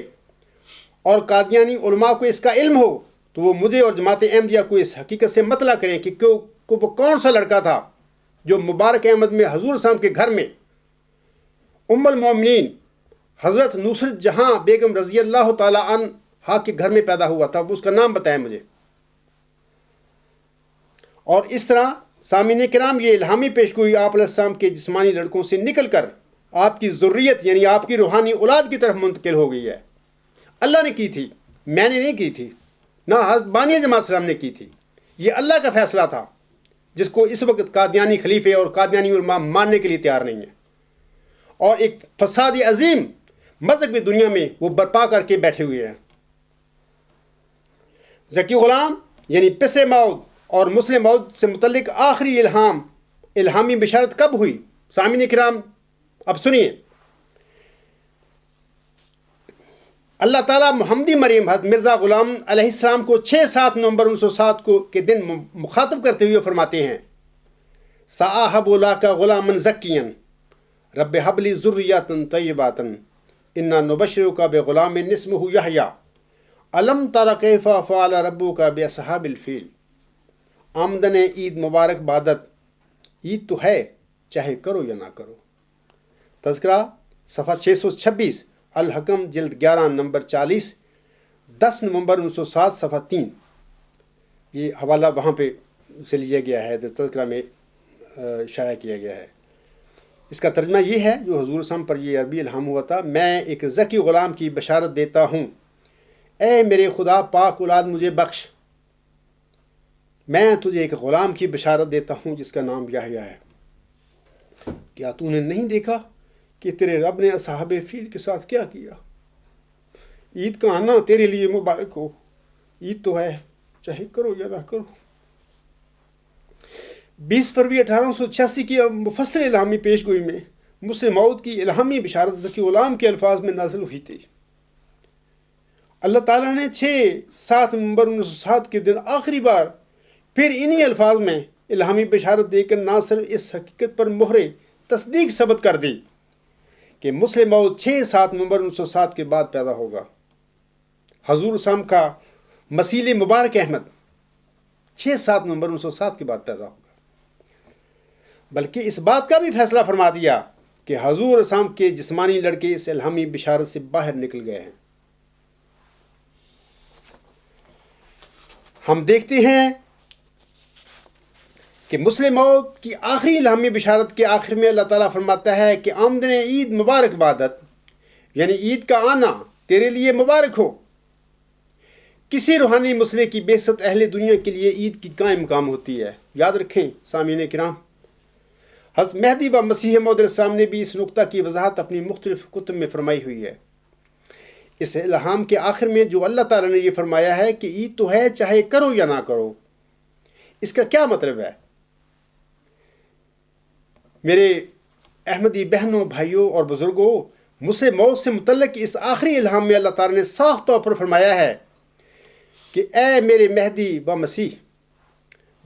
اور قادیانی علماء کو اس کا علم ہو تو وہ مجھے اور جماعت احمدیہ کو اس حقیقت سے مطلع کریں کہ وہ کون سا لڑکا تھا جو مبارک احمد میں حضور اسلام کے گھر میں ام المومنین حضرت نصرت جہاں بیگم رضی اللہ تعالیٰ عنہا کے گھر میں پیدا ہوا تھا، وہ اس کا نام بتائیں مجھے۔ اور اس طرح سامعین کرام، یہ الہامی پیشگوئی آپ علیہ السلام کے جسمانی لڑکوں سے نکل کر آپ کی ذریت یعنی آپ کی روحانی اولاد کی طرف منتقل ہو گئی ہے۔ اللہ نے کی تھی، میں نے نہیں کی تھی، نہ حضرت بانی جماعت اسلام نے کی تھی۔ یہ اللہ کا فیصلہ تھا، جس کو اس وقت قادیانی خلیفے اور قادیانی علماء ماننے کے لیے تیار نہیں ہیں، اور ایک فساد عظیم مذہبی دنیا میں وہ برپا کر کے بیٹھے ہوئے ہیں۔ ذکی غلام یعنی پس موعود اور مسلم موعود سے متعلق آخری الہامی بشارت کب ہوئی؟ سامعین کرام اب سنیے۔ اللہ تعالیٰ محمدی مریم حضرت مرزا غلام علیہ السلام کو 6-7 نومبر 1907 کے دن مخاطب کرتے ہوئے فرماتے ہیں، سَأَحَبُ لَكَ غُلَامًا زَكِيًّا رب حب لی ذریاتً طیباتً اِنَّا نُبَشِّرُكَ بِغُلَامٍ اسمہ یحییٰ الم تر کیف فعل ربک بأصحاب الفیل۔ آمدن عید مبارک بادت، عید تو ہے چاہے کرو یا نہ کرو۔ تذکرہ صفحہ 626، الحکم جلد 11 نمبر 40، 10 نومبر 1907 صفحہ 3۔ یہ حوالہ وہاں پہ سے لیا گیا ہے جو تذکرہ میں شائع کیا گیا ہے۔ اس کا ترجمہ یہ ہے جو حضور صلی اللہ علیہ وسلم پر یہ عربی الہام ہوا تھا، میں ایک ذکی غلام کی بشارت دیتا ہوں، اے میرے خدا پاک اولاد مجھے بخش، میں تجھے ایک غلام کی بشارت دیتا ہوں جس کا نام یحییٰ ہے۔ کیا تو نے نہیں دیکھا کہ تیرے رب نے اصحاب فیل کے ساتھ کیا کیا؟ عید کا آنا تیرے لیے مبارک ہو، عید تو ہے چاہے کرو یا نہ کرو۔ 20 فروری 1886 کی مفصل الہامی پیش گوئی میں مسلم موعود کی الہامی بشارت ذکی غلام کے الفاظ میں نازل ہوئی تھی۔ اللہ تعالیٰ نے 6-7 نومبر 1907 کے دن آخری بار پھر انہی الفاظ میں الہامی بشارت دے کر نہ صرف اس حقیقت پر مہر تصدیق ثبت کر دی کہ مسلم موعود 6-7 نومبر 1907 کے بعد پیدا ہوگا۔ حضور اسلام کا مسیح مبارک احمد 6-7 نومبر 1907 کے بعد پیدا ہوگا، بلکہ اس بات کا بھی فیصلہ فرما دیا کہ حضور اسلام کے جسمانی لڑکے اس الہامی بشارت سے باہر نکل گئے ہیں۔ ہم دیکھتے ہیں کہ مسلم موعود کی آخری الہامی بشارت کے آخر میں اللہ تعالیٰ فرماتا ہے کہ آمدن عید مبارک بادت، یعنی عید کا آنا تیرے لیے مبارک ہو۔ کسی روحانی مسئلے کی بعثت اہل دنیا کے لیے عید کی قائم مقام ہوتی ہے۔ یاد رکھیں سامعین کرام، حضرت مہدی و مسیح موعود علیہ السلام نے بھی اس نقطہ کی وضاحت اپنی مختلف کتب میں فرمائی ہوئی ہے۔ اس الہام کے آخر میں جو اللہ تعالیٰ نے یہ فرمایا ہے کہ عید تو ہے چاہے کرو یا نہ کرو، اس کا کیا مطلب ہے؟ میرے احمدی بہنوں، بھائیوں اور بزرگوں، مسلم موعود سے متعلق اس آخری الہام میں اللہ تعالیٰ نے صاف طور پر فرمایا ہے کہ اے میرے مہدی و مسیح،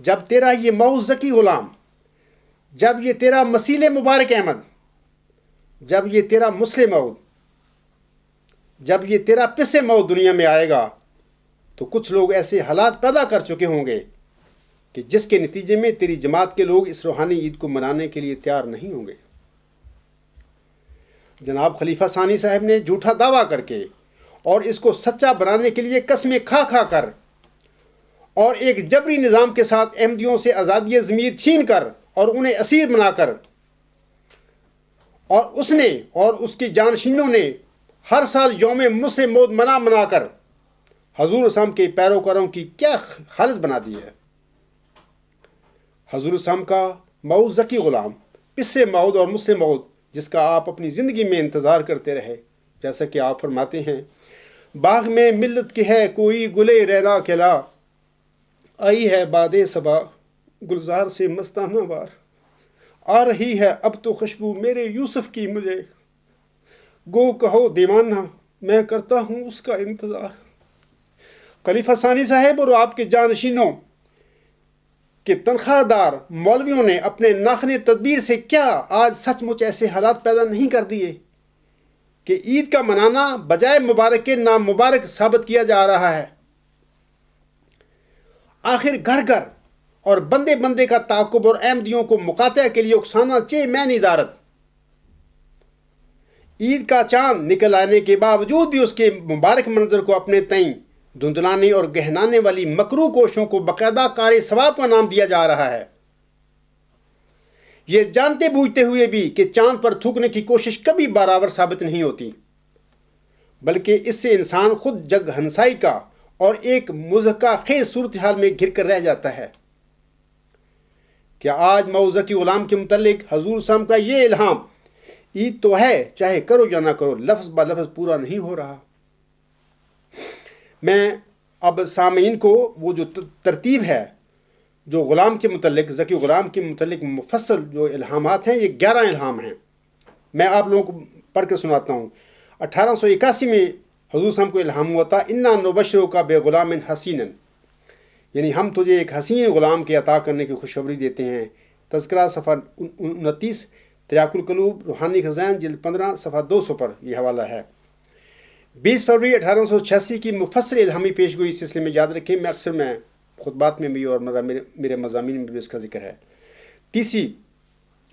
جب تیرا یہ موعود ذکی غلام، جب یہ تیرا مسیح مبارک احمد، جب یہ تیرا مسلم موعود، جب یہ تیرا پس موعود دنیا میں آئے گا تو کچھ لوگ ایسے حالات پیدا کر چکے ہوں گے کہ جس کے نتیجے میں تیری جماعت کے لوگ اس روحانی عید کو منانے کے لیے تیار نہیں ہوں گے۔ جناب خلیفہ ثانی صاحب نے جھوٹا دعویٰ کر کے اور اس کو سچا بنانے کے لیے قسمیں کھا کھا کر اور ایک جبری نظام کے ساتھ احمدیوں سے آزادی ضمیر چھین کر اور انہیں اسیر بنا کر، اور اس نے اور اس کے جانشینوں نے ہر سال یوم مسلم موت منا کر حضور اسلام کے پیروکاروں کی کیا حالت بنا دی ہے۔ حضور اسلام کا موعود ذکی غلام، پسر موعود اور مسلم موعود، جس کا آپ اپنی زندگی میں انتظار کرتے رہے، جیسا کہ آپ فرماتے ہیں، باغ میں ملت کی ہے کوئی گلے رینا کھلا، آئی ہے باد صبا گلزار سے مستانہ وار، آ رہی ہے اب تو خوشبو میرے یوسف کی مجھے، گو کہو دیوانہ میں کرتا ہوں اس کا انتظار۔ خلیفہ ثانی صاحب اور آپ کے جانشینوں کہ تنخواہ دار مولویوں نے اپنے ناخن تدبیر سے کیا آج سچ مچ ایسے حالات پیدا نہیں کر دیے کہ عید کا منانا بجائے مبارک کے نامبارک ثابت کیا جا رہا ہے۔ آخر گھر گھر اور بندے بندے کا تعاقب اور احمدیوں کو مقاطع کے لیے اکسانا چے میں نہیں دارت۔ عید کا چاند نکل آنے کے باوجود بھی اس کے مبارک منظر کو اپنے تئیں دھندلانے اور گہنانے والی مکروہ کوششوں کو باقاعدہ کار ثواب کا نام دیا جا رہا ہے، یہ جانتے بوجھتے ہوئے بھی کہ چاند پر تھوکنے کی کوشش کبھی برابر ثابت نہیں ہوتی، بلکہ اس سے انسان خود جگ ہنسائی کا اور ایک مضحکہ خیز صورتحال میں گھر کر رہ جاتا ہے۔ کیا آج موعود ذکی غلام کے متعلق حضور صاحب کا یہ الہام عید تو ہے چاہے کرو یا نہ کرو لفظ با لفظ پورا نہیں ہو رہا؟ میں اب سامعین کو وہ جو ترتیب ہے جو غلام کے متعلق ذکی غلام کے متعلق مفصل جو الہامات ہیں، یہ 11 الہام ہیں، میں آپ لوگوں کو پڑھ کے سناتا ہوں۔ 1881 میں حضور صاحب کو الہام ہوا تھا، انا نبشرک بغلام حسین، یعنی ہم تجھے ایک حسین غلام کے عطا کرنے کی خوشخبری دیتے ہیں۔ تذکرہ صفحہ 29، تریاق القلوب روحانی خزائن جلد 15 صفحہ 200 پر یہ حوالہ ہے۔ 20 فروری 1886 کی مفصل الہامی پیشگوئی اس سلسلے میں یاد رکھیں، میں اکثر خطبات میں بھی اور میرے مضامین میں بھی اس کا ذکر ہے۔ تیسری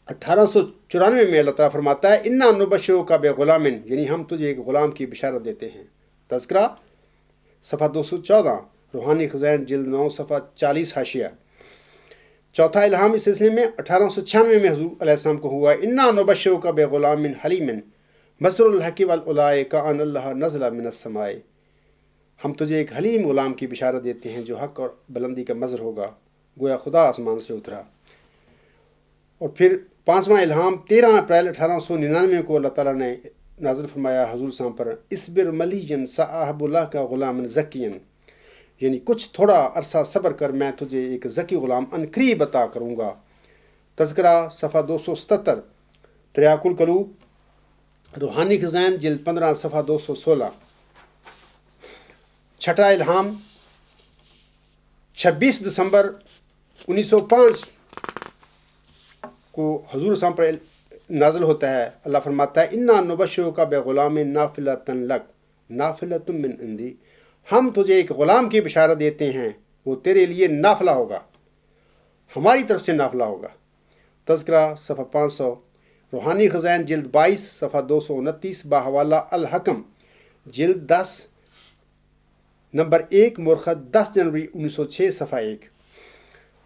1894 میں اللہ تعالیٰ فرماتا ہے، انا نبشرک بغلام، یعنی ہم تجھے ایک غلام کی بشارت دیتے ہیں۔ تذکرہ صفحہ 214 روحانی خزائن جلد 9 صفحہ 40 حاشیہ۔ چوتھا الہام اس سلسلے میں 1896 میں حضور علیہ السلام کو ہوا، انا نبشرک بغلام حلیم مصر الحق والأولئک ان اللہ نزل من السماء، ہم تجھے ایک حلیم غلام کی بشارت دیتے ہیں جو حق اور بلندی کا مظہر ہوگا، گویا خدا آسمان سے اترا۔ اور پھر پانچواں الہام 13 اپریل 1899 کو اللہ تعالیٰ نے نازل فرمایا حضور صاحب پر، اصبر ملیا سأہب لک غلاما زکیا، یعنی کچھ تھوڑا عرصہ صبر کر، میں تجھے ایک ذکی غلام عنقریب عطا کروں گا۔ تذکرہ صفحہ 277، تریاق القلوب روحانی خزائن جلد 15 صفحہ 216۔ چھٹا الہام 26 دسمبر 1905 کو حضور صاحب پر نازل ہوتا ہے، اللہ فرماتا ہے، انا نبشرک بغلام نافلۃ لک نافلۃ من عندی، ہم تجھے ایک غلام کی بشارت دیتے ہیں، وہ تیرے لیے نافلہ ہوگا، ہماری طرف سے نافلہ ہوگا۔ تذکرہ صفحہ 500 روحانی خزائن جلد 22 صفحہ 229 باحوالہ الحکم جلد 10 نمبر 1 مرخت 10 جنوری 1906 صفحہ 1۔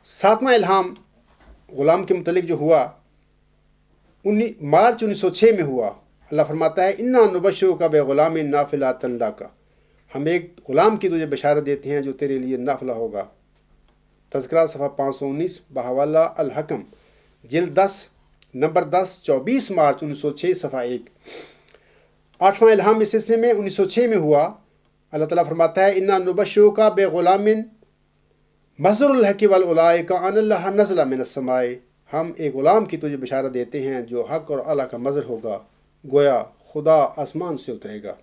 ساتواں الہام غلام کے متعلق جو ہوا مارچ 1906 میں ہوا، اللہ فرماتا ہے، انا نبشرک بغلام نافلۃ لک، ہم ایک غلام کی تجھے بشارت دیتے ہیں جو تیرے لیے نافلہ ہوگا۔ تذکرہ صفحہ 519 بحوالہ الحکم جلد 10 نمبر 10 24 مارچ 1906 صفحہ 1۔ آٹھواں الہام اس سلسلے میں 1906 میں ہوا، اللہ تعالیٰ فرماتا ہے، انا نبشرک بغلام مصر الحق والأولئک ان اللہ نزل من السماء، ہم ایک غلام کی تجھے بشارت دیتے ہیں جو حق اور اعلیٰ کا مظہر ہوگا، گویا خدا آسمان سے اترے گا۔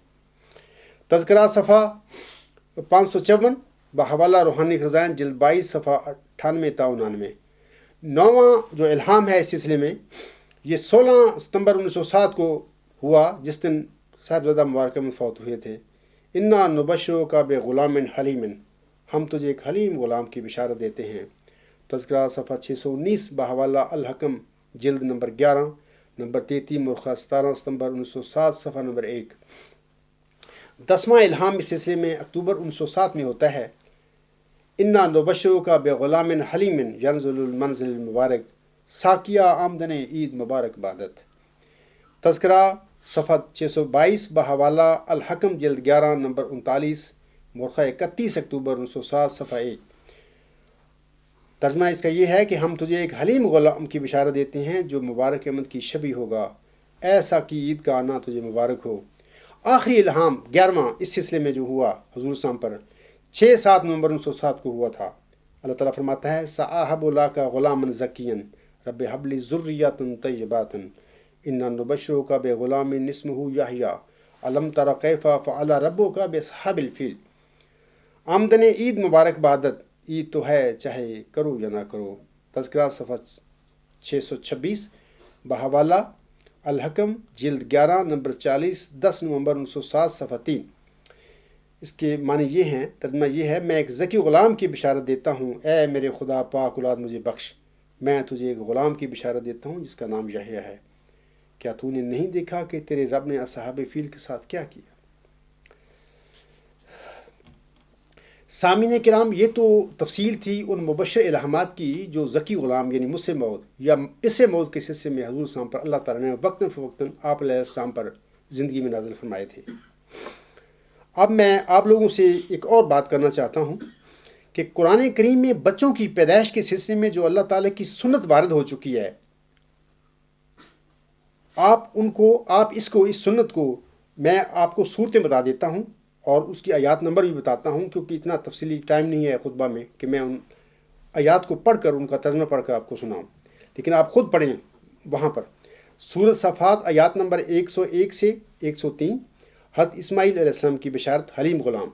تذکرہ صفحہ 554 بحوالہ روحانی خزائن جلد 22 صفحہ 98 تا 99۔ نواں جو الہام ہے اس سلسلے میں، یہ 16 ستمبر 1907 کو ہوا، جس دن صاحبزادہ مبارکہ میں فوت ہوئے تھے۔ انا نبشرک بغلام حلیم، ہم تجھے ایک حلیم غلام کی بشارت دیتے ہیں۔ تذکرہ صفحہ 619 بحوالہ الحکم جلد نمبر 11 نمبر 33 مرخہ 17 ستمبر 1907 صفحہ نمبر 1۔ 10واں الہام اس سلسلے میں اکتوبر 1907 میں ہوتا ہے، انا نبشرک بغلام حلیم ینزل المنزل المبارک ساکیہ آمدن عید مبارک بادت۔ تذکرہ صفحہ 622 بحوالہ الحکم جلد 11 نمبر 39 مرخہ 31 اکتوبر 1907 صفحہ 1۔ ترجمہ اس کا یہ ہے کہ ہم تجھے ایک حلیم غلام کی بشارت دیتے ہیں جو مبارک احمد کی شبیہ ہوگا، ایسا کی عید کا آنا تجھے مبارک ہو۔ آخری الہام 11واں اس سلسلے میں جو ہوا حضور صلی اللہ علیہ وسلم پر 6-7 نومبر 1907 کو ہوا تھا۔ اللہ تعالیٰ فرماتا ہے سأحب لک غلاما زکیا رب حب لی ذریۃ طیبات انا نبشرک بغلام اسمہ یحییٰ الم تر کیف فعل ربک باصحاب الفیل۔ آمدن عید مبارک بعدت، عید تو ہے چاہے کرو یا نہ کرو۔ تذکرہ صفحہ 626 بحوالہ الحکم جلد 11 نمبر 40 10 نومبر 1907 صفحہ 3۔ اس کے معنی یہ ہیں، ترجمہ یہ ہے میں ایک ذکی غلام کی بشارت دیتا ہوں، اے میرے خدا پاک اولاد مجھے بخش، میں تجھے ایک غلام کی بشارت دیتا ہوں جس کا نام یحییٰ ہے۔ کیا تو نے نہیں دیکھا کہ تیرے رب نے اصحاب فیل کے ساتھ کیا کیا؟ سامعین کرام، یہ تو تفصیل تھی ان مبشر الہامات کی جو ذکی غلام یعنی مسلم موعود یا اسر موعود کے سلسلے میں حضور السلام پر اللہ تعالیٰ نے وقتاً فوقتاً آپ علیہ السلام پر زندگی میں نازل فرمائے تھے۔ اب میں آپ لوگوں سے ایک اور بات کرنا چاہتا ہوں کہ قرآن کریم میں بچوں کی پیدائش کے سلسلے میں جو اللہ تعالیٰ کی سنت وارد ہو چکی ہے، آپ اس سنت کو میں آپ کو صورتیں بتا دیتا ہوں اور اس کی آیات نمبر بھی بتاتا ہوں، کیونکہ اتنا تفصیلی ٹائم نہیں ہے خطبہ میں کہ میں ان آیات کو پڑھ کر ان کا ترجمہ پڑھ کر آپ کو سناؤں، لیکن آپ خود پڑھیں وہاں پر۔ سورۃ صفات آیات نمبر 101 سے 103 حضرت اسماعیل علیہ السلام کی بشارت حلیم غلام۔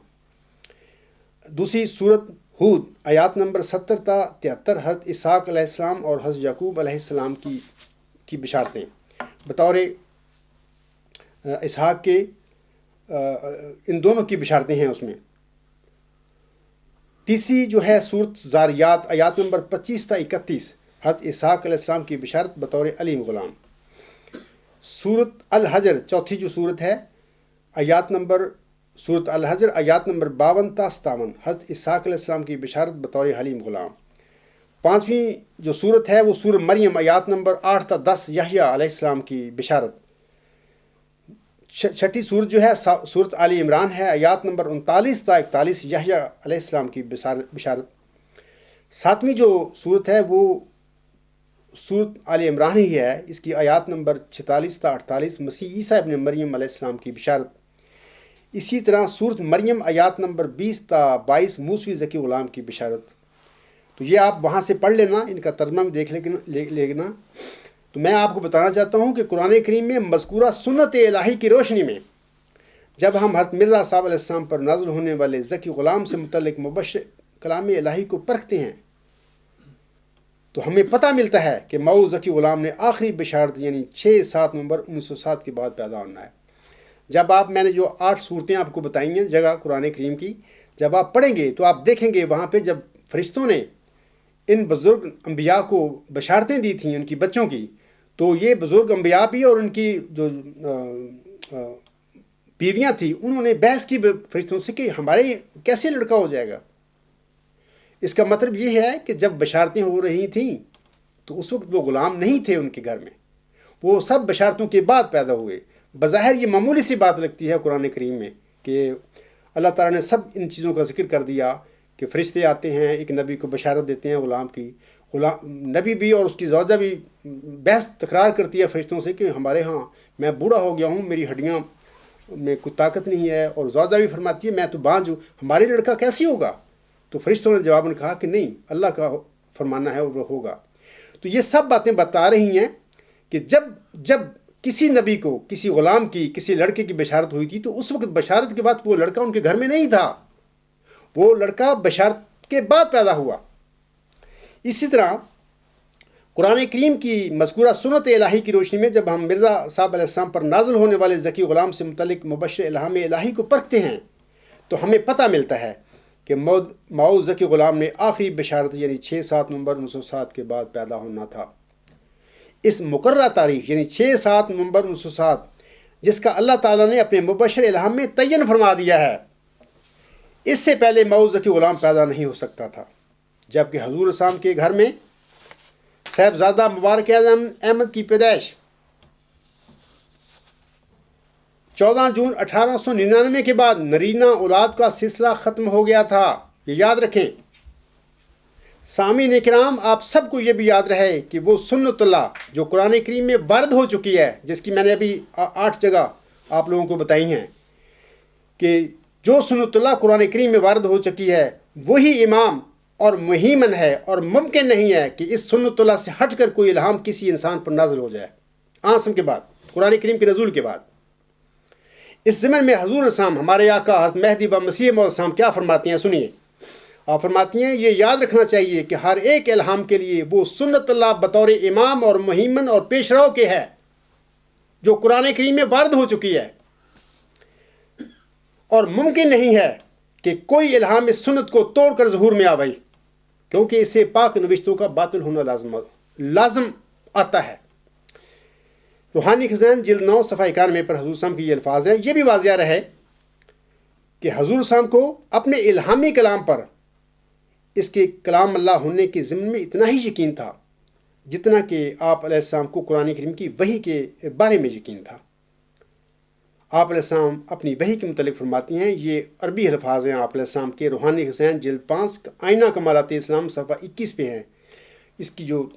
دوسری سورۃ ہود آیات نمبر 70 تا 73 حضرت اسحاق علیہ السلام اور حضرت یعقوب علیہ السلام کی بشارتیں بطور اسحاق کے، ان دونوں کی بشارتیں ہیں اس میں۔ تیسری جو ہے سورۃ زاریات آیات نمبر 25 تا 31 حضرت اسحاق علیہ السلام کی بشارت بطور علیم غلام۔ سورۃ الحجر چوتھی جو سورت ہے سورۃ الحجر آیات نمبر 52 تا 57 حضرت اسحاق علیہ السلام کی بشارت بطور حلیم غلام۔ پانچویں جو سورت ہے وہ سورہ مریم آیات نمبر 8 تا 10 یحییٰ علیہ السلام کی بشارت۔ چھٹی سورت جو ہے سورۃ آل عمران ہے آیات نمبر 39 تا 41 یحییٰ علیہ السلام کی بشارت۔ ساتویں جو سورت ہے وہ سورۃ آل عمران ہی ہے، اس کی آیات نمبر 46 تا 48 مسیح عیسیٰ ابن مریم علیہ السلام کی بشارت۔ اسی طرح سورۃ مریم آیات نمبر 20 تا 22 موسوی ذکی غلام کی بشارت۔ تو یہ آپ وہاں سے پڑھ لینا، ان کا ترجمہ بھی دیکھ لینا۔ تو میں آپ کو بتانا چاہتا ہوں کہ قرآن کریم میں مذکورہ سنت الہی کی روشنی میں جب ہم حضرت مرزا صاحب علیہ السلام پر نازل ہونے والے ذکی غلام سے متعلق مبشر کلام الہی کو پرکھتے ہیں تو ہمیں پتہ ملتا ہے کہ موعود ذکی غلام نے آخری بشارت یعنی 6-7 نومبر 1907 کے بعد پیدا ہونا ہے۔ جب میں نے جو 8 صورتیں آپ کو بتائی ہیں جگہ قرآن کریم کی، جب آپ پڑھیں گے تو آپ دیکھیں گے وہاں پہ جب فرشتوں نے ان بزرگ انبیاء کو بشارتیں دی تھیں ان کی بچوں کی، تو یہ بزرگ انبیاء بھی اور ان کی جو بیویاں تھیں انہوں نے بحث کی فرشتوں سے کہ ہمارے کیسے لڑکا ہو جائے گا۔ اس کا مطلب یہ ہے کہ جب بشارتیں ہو رہی تھیں تو اس وقت وہ غلام نہیں تھے ان کے گھر میں، وہ سب بشارتوں کے بعد پیدا ہوئے۔ بظاہر یہ معمولی سی بات لگتی ہے قرآن کریم میں کہ اللہ تعالیٰ نے سب ان چیزوں کا ذکر کر دیا کہ فرشتے آتے ہیں ایک نبی کو بشارت دیتے ہیں غلام کی، نبی بھی اور اس کی زوجہ بھی بحث تکرار کرتی ہے فرشتوں سے کہ ہمارے ہاں میں بوڑھا ہو گیا ہوں، میری ہڈیاں میں کوئی طاقت نہیں ہے، اور زوجہ بھی فرماتی ہے میں تو بانجھ ہوں، ہمارے لڑکا کیسے ہوگا؟ تو فرشتوں نے جواباً کہا کہ نہیں، اللہ کا فرمانا ہے اور وہ ہوگا۔ تو یہ سب باتیں بتا رہی ہیں کہ جب کسی نبی کو کسی غلام کی کسی لڑکے کی بشارت ہوئی تھی تو اس وقت بشارت کے بعد وہ لڑکا ان کے گھر میں نہیں تھا، وہ لڑکا بشارت کے بعد پیدا ہوا۔ اسی طرح قرآن کریم کی مذکورہ سنت الہی کی روشنی میں جب ہم مرزا صاحب علیہ السلام پر نازل ہونے والے ذکی غلام سے متعلق مبشر الہام الہی کو پرکھتے ہیں تو ہمیں پتہ ملتا ہے کہ موعود ذکی غلام نے آخری بشارت یعنی 6-7 نومبر 1907 کے بعد پیدا ہونا تھا۔ اس مقررہ تاریخ یعنی 6-7 نومبر 1907 جس کا اللہ تعالیٰ نے اپنے مبشر الہام میں تعین فرما دیا ہے، اس سے پہلے موعود ذکی غلام پیدا نہیں ہو سکتا تھا، جبکہ حضور السلام کے گھر میں صاحبزادہ مبارک اعظم احمد کی پیدائش 14 جون 1899 کے بعد نرینہ اولاد کا سلسلہ ختم ہو گیا تھا، یہ یاد رکھیں۔ سامعین کرام، آپ سب کو یہ بھی یاد رہے کہ وہ سنت اللہ جو قرآن کریم میں وارد ہو چکی ہے، جس کی میں نے ابھی 8 جگہ آپ لوگوں کو بتائی ہیں، کہ جو سنت اللہ قرآن کریم میں وارد ہو چکی ہے وہی امام اور مہیمن ہے، اور ممکن نہیں ہے کہ اس سنت اللہ سے ہٹ کر کوئی الہام کسی انسان پر نازل ہو جائے آسم کے بعد، قرآن کریم کے نزول کے بعد۔ اس زمن میں حضور اسلام ہمارے آقا حضرت مہدی و مسیح موعود اسلام کیا فرماتی ہیں، سنیے۔ آپ فرماتی ہیں یہ یاد رکھنا چاہیے کہ ہر ایک الہام کے لیے وہ سنت اللہ بطور امام اور مہیمن اور پیشرو کے ہے جو قرآن کریم میں وارد ہو چکی ہے، اور ممکن نہیں ہے کہ کوئی الہام اس سنت کو توڑ کر ظہور میں آوئی، کیونکہ اس سے پاک نوشتوں کا باطل ہونا لازم آتا ہے۔ روحانی خزائن جلد 9 صفحہ 91 پر حضور صاحب کی یہ الفاظ ہیں۔ یہ بھی واضح رہے کہ حضور صاحب کو اپنے الہامی کلام پر اس کے کلام اللہ ہونے کے ضمن میں اتنا ہی یقین تھا جتنا کہ آپ علیہ السلام کو قرآن کریم کی وحی کے بارے میں یقین تھا۔ آپ علیہ السلام اپنی وحی کے متعلق فرماتی ہیں، یہ عربی الفاظ ہیں آپ علیہ السلام کے، روحانی حسین جلد 5 آئینہ کمالات اسلام صفحہ 21 پہ ہیں۔ اس کی جو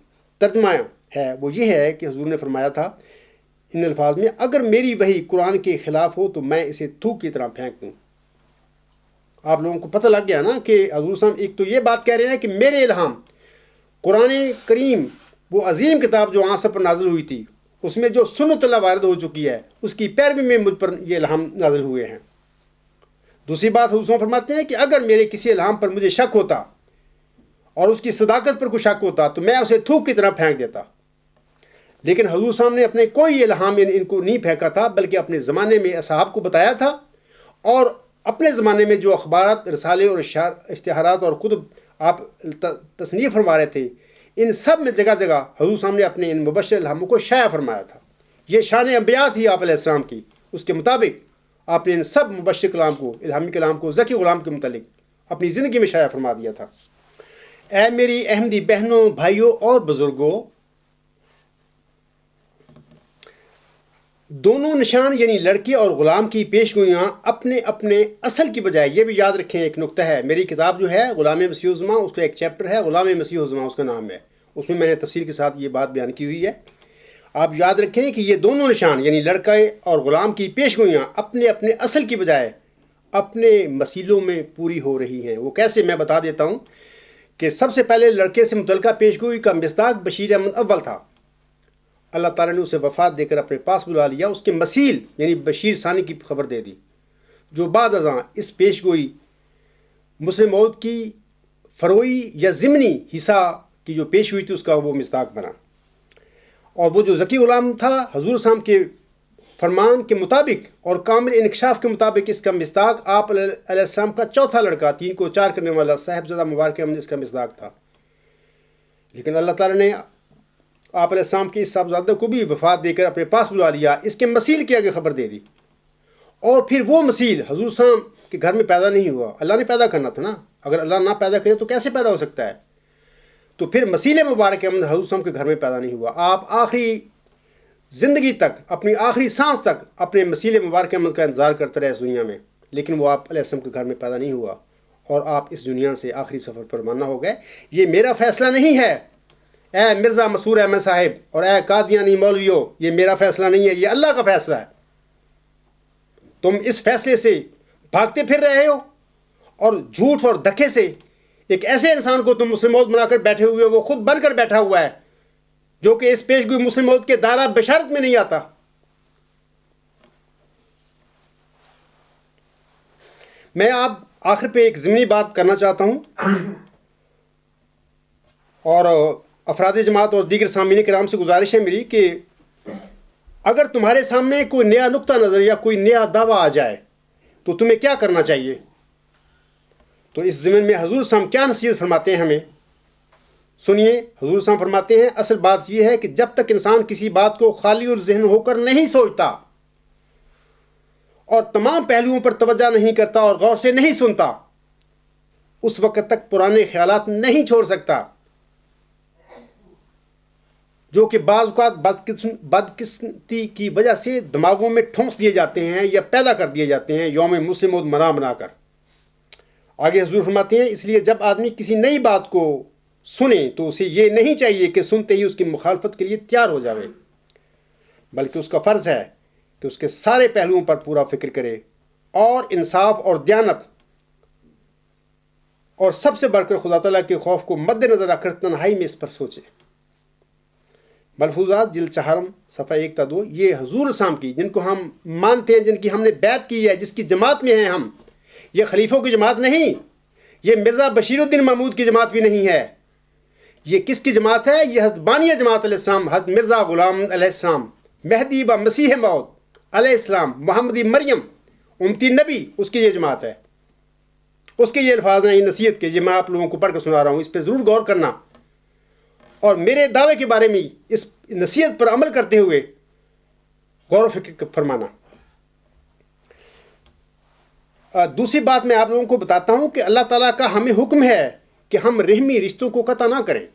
ترجمہ ہے وہ یہ ہے کہ حضور نے فرمایا تھا ان الفاظ میں، اگر میری وحی قرآن کے خلاف ہو تو میں اسے تھوک کی طرح پھینک دوں۔ آپ لوگوں کو پتہ لگ گیا نا کہ حضور صاحب ایک تو یہ بات کہہ رہے ہیں کہ میرے الہام قرآن کریم وہ عظیم کتاب جو آسم پر نازل ہوئی تھی، اس میں جو سنت اللہ وارد ہو چکی ہے، اس کی پیروی میں مجھ پر یہ الہام نازل ہوئے ہیں۔ دوسری بات حضور صاحب فرماتے ہیں کہ اگر میرے کسی الہام پر مجھے شک ہوتا اور اس کی صداقت پر کوئی شک ہوتا تو میں اسے تھوک کی طرح پھینک دیتا، لیکن حضور صاحب نے اپنے کوئی الہام ان کو نہیں پھینکا تھا، بلکہ اپنے زمانے میں اصحاب کو بتایا تھا، اور اپنے زمانے میں جو اخبارات، رسالے اور اشتہارات اور کتب آپ تصنیف فرما رہے تھے، ان سب میں جگہ جگہ حضور صاحب نے اپنے ان مبشر الہاموں کو شائع فرمایا تھا۔ یہ شان انبیاء تھی آپ علیہ السلام کی، اس کے مطابق آپ نے ان سب مبشر کلام کو، الہامی کلام کو ذکی غلام کے متعلق اپنی زندگی میں شائع فرما دیا تھا۔ اے میری احمدی بہنوں، بھائیوں اور بزرگوں، دونوں نشان یعنی لڑکی اور غلام کی پیش گوئیاں اپنے اپنے اصل کی بجائے، یہ بھی یاد رکھیں ایک نقطہ ہے، میری کتاب جو ہے غلام مسیح الزماں، اس کا ایک چیپٹر ہے غلام مسیح الزماں، اس کا نام ہے، اس میں نے تفصیل کے ساتھ یہ بات بیان کی ہوئی ہے۔ آپ یاد رکھیں کہ یہ دونوں نشان یعنی لڑکے اور غلام کی پیش گوئیاں اپنے اپنے اصل کی بجائے اپنے مسیلوں میں پوری ہو رہی ہیں۔ وہ کیسے، میں بتا دیتا ہوں کہ سب سے پہلے لڑکے سے متعلقہ پیش گوئی کا مصداق بشیر احمد اول تھا۔ اللہ تعالیٰ نے اسے وفات دے کر اپنے پاس بلا لیا، اس کے مثیل یعنی بشیر ثانی کی خبر دے دی، جو بعد ازاں اس پیش گوئی مسلم موعود کی فروئی یا ضمنی حصہ کی جو پیش ہوئی تھی اس کا وہ مصداق بنا۔ اور وہ جو ذکی غلام تھا، حضور صاحب کے فرمان کے مطابق اور کامل انکشاف کے مطابق اس کا مصداق آپ علیہ السلام کا چوتھا لڑکا، 3 کو 4 کرنے والا صاحبزادہ مبارک احمد اس کا مصداق تھا۔ لیکن اللہ تعالیٰ نے آپ علیہ السلام کی اس صاحبزادہ کو بھی وفات دے کر اپنے پاس بلا لیا، اس کے مثیل کی آگے خبر دے دی، اور پھر وہ مثیل حضور صاحب کے گھر میں پیدا نہیں ہوا، اللہ نے پیدا کرنا تھا نا، اگر اللہ نہ پیدا کرے تو کیسے پیدا ہو سکتا ہے؟ تو پھر مسیل مبارک احمد حضور صاحب کے گھر میں پیدا نہیں ہوا۔ آپ آخری زندگی تک، اپنی آخری سانس تک اپنے مسیل مبارک احمد کا انتظار کرتے رہے اس دنیا میں، لیکن وہ آپ علیہ السلام کے گھر میں پیدا نہیں ہوا، اور آپ اس دنیا سے آخری سفر پر روانہ ہو گئے۔ یہ میرا فیصلہ نہیں ہے، اے مرزا مسرور احمد صاحب اور اے قادیانی مولویو، یہ میرا فیصلہ نہیں ہے، یہ اللہ کا فیصلہ ہے۔ تم اس فیصلے سے بھاگتے پھر رہے ہو، اور جھوٹ اور دھکے سے ایک ایسے انسان کو تم مسلم موعود بنا کر بیٹھے ہوئے ہو، وہ خود بن کر بیٹھا ہوا ہے، جو کہ اس پیش گوئی مسلم موعود کے دائرہ بشارت میں نہیں آتا۔ میں اب آخر پہ ایک ضمنی بات کرنا چاہتا ہوں، اور افراد جماعت اور دیگر سامعین کرام سے گزارش ہے میری کہ اگر تمہارے سامنے کوئی نیا نقطہ نظر یا کوئی نیا دعویٰ آ جائے تو تمہیں کیا کرنا چاہیے؟ تو اس ضمن میں حضور صاحب کیا نصیحت فرماتے ہیں ہمیں، سنیے۔ حضور صاحب فرماتے ہیں اصل بات یہ ہے کہ جب تک انسان کسی بات کو خالی الذہن ہو کر نہیں سوچتا اور تمام پہلوؤں پر توجہ نہیں کرتا اور غور سے نہیں سنتا، اس وقت تک پرانے خیالات نہیں چھوڑ سکتا۔ جو کہ بعض اوقات بدقسمتی کی وجہ سے دماغوں میں ٹھونس دیے جاتے ہیں یا پیدا کر دیے جاتے ہیں یوم مسلم بنا کر۔ آگے حضور فرماتے ہیں اس لیے جب آدمی کسی نئی بات کو سنے تو اسے یہ نہیں چاہیے کہ سنتے ہی اس کی مخالفت کے لیے تیار ہو جاوے، بلکہ اس کا فرض ہے کہ اس کے سارے پہلوؤں پر پورا فکر کرے اور انصاف اور دیانت اور سب سے بڑھ کر خدا تعالیٰ کے خوف کو مد نظر رکھ کر تنہائی میں اس پر سوچے۔ ملفوظات جلد 4 صفحہ 1 تا 2، یہ حضور اسلام کی جن کو ہم مانتے ہیں، جن کی ہم نے بیعت کی ہے، جس کی جماعت میں ہیں ہم، یہ خلیفوں کی جماعت نہیں، یہ مرزا بشیر الدین محمود کی جماعت بھی نہیں ہے۔ یہ کس کی جماعت ہے؟ یہ حضرت بانیہ جماعت علیہ السلام، حضرت مرزا غلام علیہ السلام، مہدی و مسیح موعود علیہ السلام، محمدی مریم امتی نبی، اس کی یہ جماعت ہے۔ اس کے یہ الفاظ ہیں، یہ نصیحت کے، یہ میں آپ لوگوں کو پڑھ کر سنا رہا ہوں، اس پہ ضرور غور کرنا اور میرے دعوے کے بارے میں اس نصیحت پر عمل کرتے ہوئے غور و فکر فرمانا۔ دوسری بات میں آپ لوگوں کو بتاتا ہوں کہ اللہ تعالیٰ کا ہمیں حکم ہے کہ ہم رحمی رشتوں کو قطع نہ کریں۔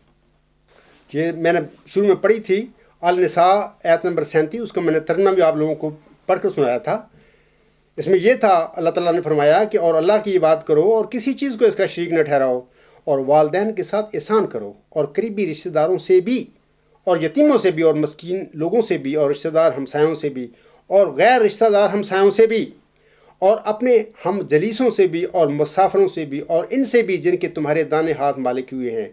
یہ میں نے شروع میں پڑھی تھی النساء آیت نمبر 37، اس کا میں نے ترجمہ بھی آپ لوگوں کو پڑھ کر سنایا تھا۔ اس میں یہ تھا اللہ تعالیٰ نے فرمایا کہ اور اللہ کی عبادت کرو اور کسی چیز کو اس کا شریک نہ ٹھہراؤ، اور والدین کے ساتھ احسان کرو، اور قریبی رشتہ داروں سے بھی، اور یتیموں سے بھی، اور مسکین لوگوں سے بھی، اور رشتہ دار ہمسایوں سے بھی، اور غیر رشتہ دار ہمسایوں سے بھی، اور اپنے ہم جلیسوں سے بھی، اور مسافروں سے بھی، اور ان سے بھی جن کے تمہارے دانے ہاتھ مالک ہوئے ہیں۔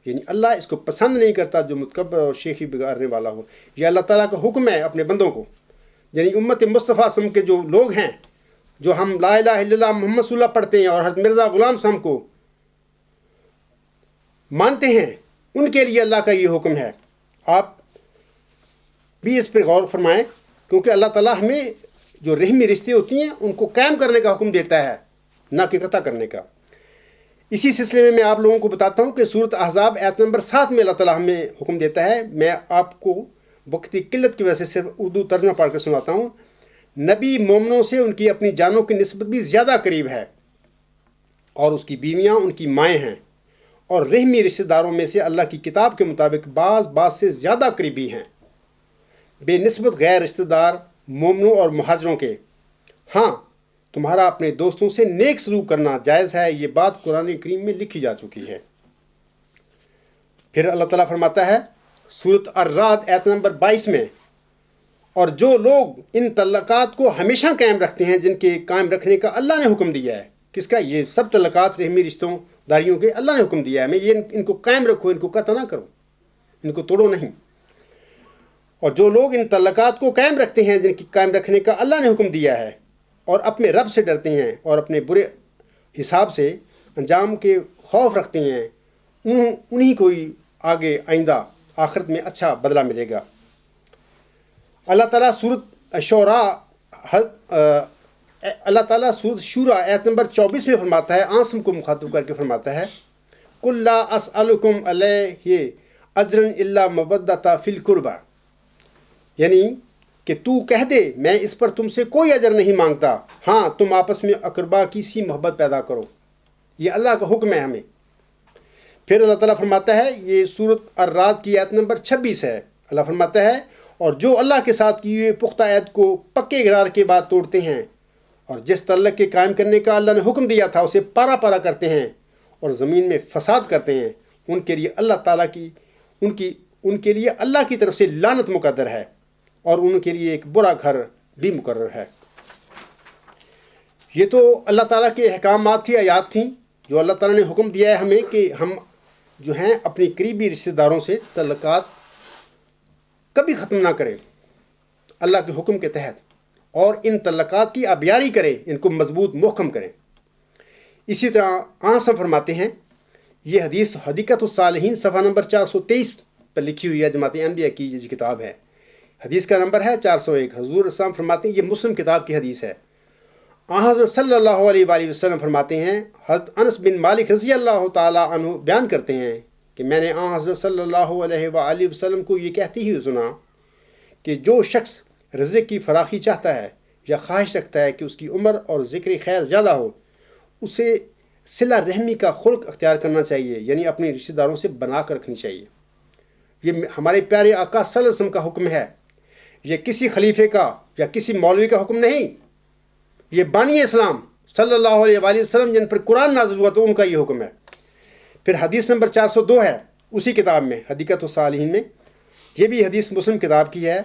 یعنی اللہ اس کو پسند نہیں کرتا جو متکبر اور شیخی بگاڑنے والا ہو۔ یہ اللہ تعالیٰ کا حکم ہے اپنے بندوں کو، یعنی امت مصطفیٰ صلی اللہ علیہ وسلم کے جو لوگ ہیں، جو ہم لا الہ الا اللہ محمد صلی اللہ پڑھتے ہیں اور حضرت مرزا غلام صاحب کو مانتے ہیں، ان کے لیے اللہ کا یہ حکم ہے۔ آپ بھی اس پہ غور فرمائیں، کیونکہ اللہ تعالیٰ ہمیں جو رحمی رشتے ہوتی ہیں ان کو قائم کرنے کا حکم دیتا ہے، نہ کہ قطع کرنے کا۔ اسی سلسلے میں آپ لوگوں کو بتاتا ہوں کہ سورۃ احزاب آیت نمبر 7 میں اللہ تعالیٰ ہمیں حکم دیتا ہے۔ میں آپ کو وقتی قلت کی وجہ سے صرف اردو ترجمہ پڑھ کر سناتا ہوں۔ نبی مومنوں سے ان کی اپنی جانوں کی نسبت بھی زیادہ قریب ہے، اور اس کی بیویاں ان کی مائیں ہیں، اور رحمی رشتہ داروں میں سے اللہ کی کتاب کے مطابق بعض سے زیادہ قریبی ہیں، بے نسبت غیر رشتہ دار مومنوں اور مہاجروں کے۔ ہاں، تمہارا اپنے دوستوں سے نیک سلوک کرنا جائز ہے، یہ بات قرآن کریم میں لکھی جا چکی ہے۔ پھر اللہ تعالیٰ فرماتا ہے سورۃ الرعد آیت نمبر 22 میں، اور جو لوگ ان تعلقات کو ہمیشہ قائم رکھتے ہیں جن کے قائم رکھنے کا اللہ نے حکم دیا ہے۔ کس کا؟ یہ سب تعلقات رحمی رشتوں داریوں کے اللہ نے حکم دیا ہے، میں یہ ان کو قائم رکھو، ان کو قطع نہ کرو، ان کو توڑو نہیں۔ اور جو لوگ ان تعلقات کو قائم رکھتے ہیں جن کی قائم رکھنے کا اللہ نے حکم دیا ہے، اور اپنے رب سے ڈرتے ہیں اور اپنے برے حساب سے انجام کے خوف رکھتے ہیں، انہی کو ہی آگے آئندہ آخرت میں اچھا بدلہ ملے گا۔ اللہ تعالیٰ سورۃ شورا آیت نمبر 24 میں فرماتا ہے، آنسم کو مخاطب کر کے فرماتا ہے، قُل لَا أَسْأَلُكُمْ عَلَيْهِ أَجْرًا إِلَّا مَوَدَّةَ فِي الْقُرْبَى، یعنی کہ تو کہہ دے میں اس پر تم سے کوئی اجر نہیں مانگتا، ہاں تم آپس میں اقربا کی سی محبت پیدا کرو۔ یہ اللہ کا حکم ہے ہمیں۔ پھر اللہ تعالیٰ فرماتا ہے، یہ سورۃ الرعد کی آیت نمبر 26 ہے، اللہ فرماتا ہے، اور جو اللہ کے ساتھ کیے ہوئے پختہ عہد کو پکے اقرار کے بعد توڑتے ہیں، اور جس تعلق کے قائم کرنے کا اللہ نے حکم دیا تھا اسے پارا پارا کرتے ہیں اور زمین میں فساد کرتے ہیں، ان کے لیے اللہ تعالیٰ کی ان کے لیے اللہ کی طرف سے لعنت مقدر ہے، اور ان کے لیے ایک برا گھر بھی مقرر ہے۔ یہ تو اللہ تعالیٰ کے احکامات تھی، آیات تھیں جو اللہ تعالیٰ نے حکم دیا ہے ہمیں کہ ہم جو ہیں اپنی قریبی رشتہ داروں سے تعلقات کبھی ختم نہ کریں اللہ کے حکم کے تحت، اور ان تعلقات کی آبیاری کریں، ان کو مضبوط محکم کریں۔ اسی طرح آنسم فرماتے ہیں، یہ حدیث حدیقۃ الصالحین صفحہ نمبر 423 پر لکھی ہوئی ہے، جماعت انبیاء کی یہ کتاب ہے، حدیث کا نمبر ہے 401۔ حضور اسلام فرماتے ہیں، یہ مسلم کتاب کی حدیث ہے، حضرت صلی اللہ علیہ وآلہ وسلم فرماتے ہیں، حضرت انس بن مالک رضی اللہ تعالیٰ عنہ بیان کرتے ہیں کہ میں نے حضرت صلی اللہ علیہ وآلہ وسلم کو یہ کہتے ہی سنا کہ جو شخص رزق کی فراخی چاہتا ہے یا خواہش رکھتا ہے کہ اس کی عمر اور ذکر خیر زیادہ ہو، اسے صلہ رحمی کا خلق اختیار کرنا چاہیے، یعنی اپنے رشتہ داروں سے بنا کر رکھنی چاہیے۔ یہ ہمارے پیارے آقا صلی اللہ علیہ وسلم کا حکم ہے، یہ کسی خلیفے کا یا کسی مولوی کا حکم نہیں، یہ بانی اسلام صلی اللہ علیہ وآلہ وسلم جن پر قرآن نازل ہوا تو ان کا یہ حکم ہے۔ پھر حدیث نمبر 402 ہے اسی کتاب میں، حدیقۃ الصالحین میں، یہ بھی حدیث مسلم کتاب کی ہے۔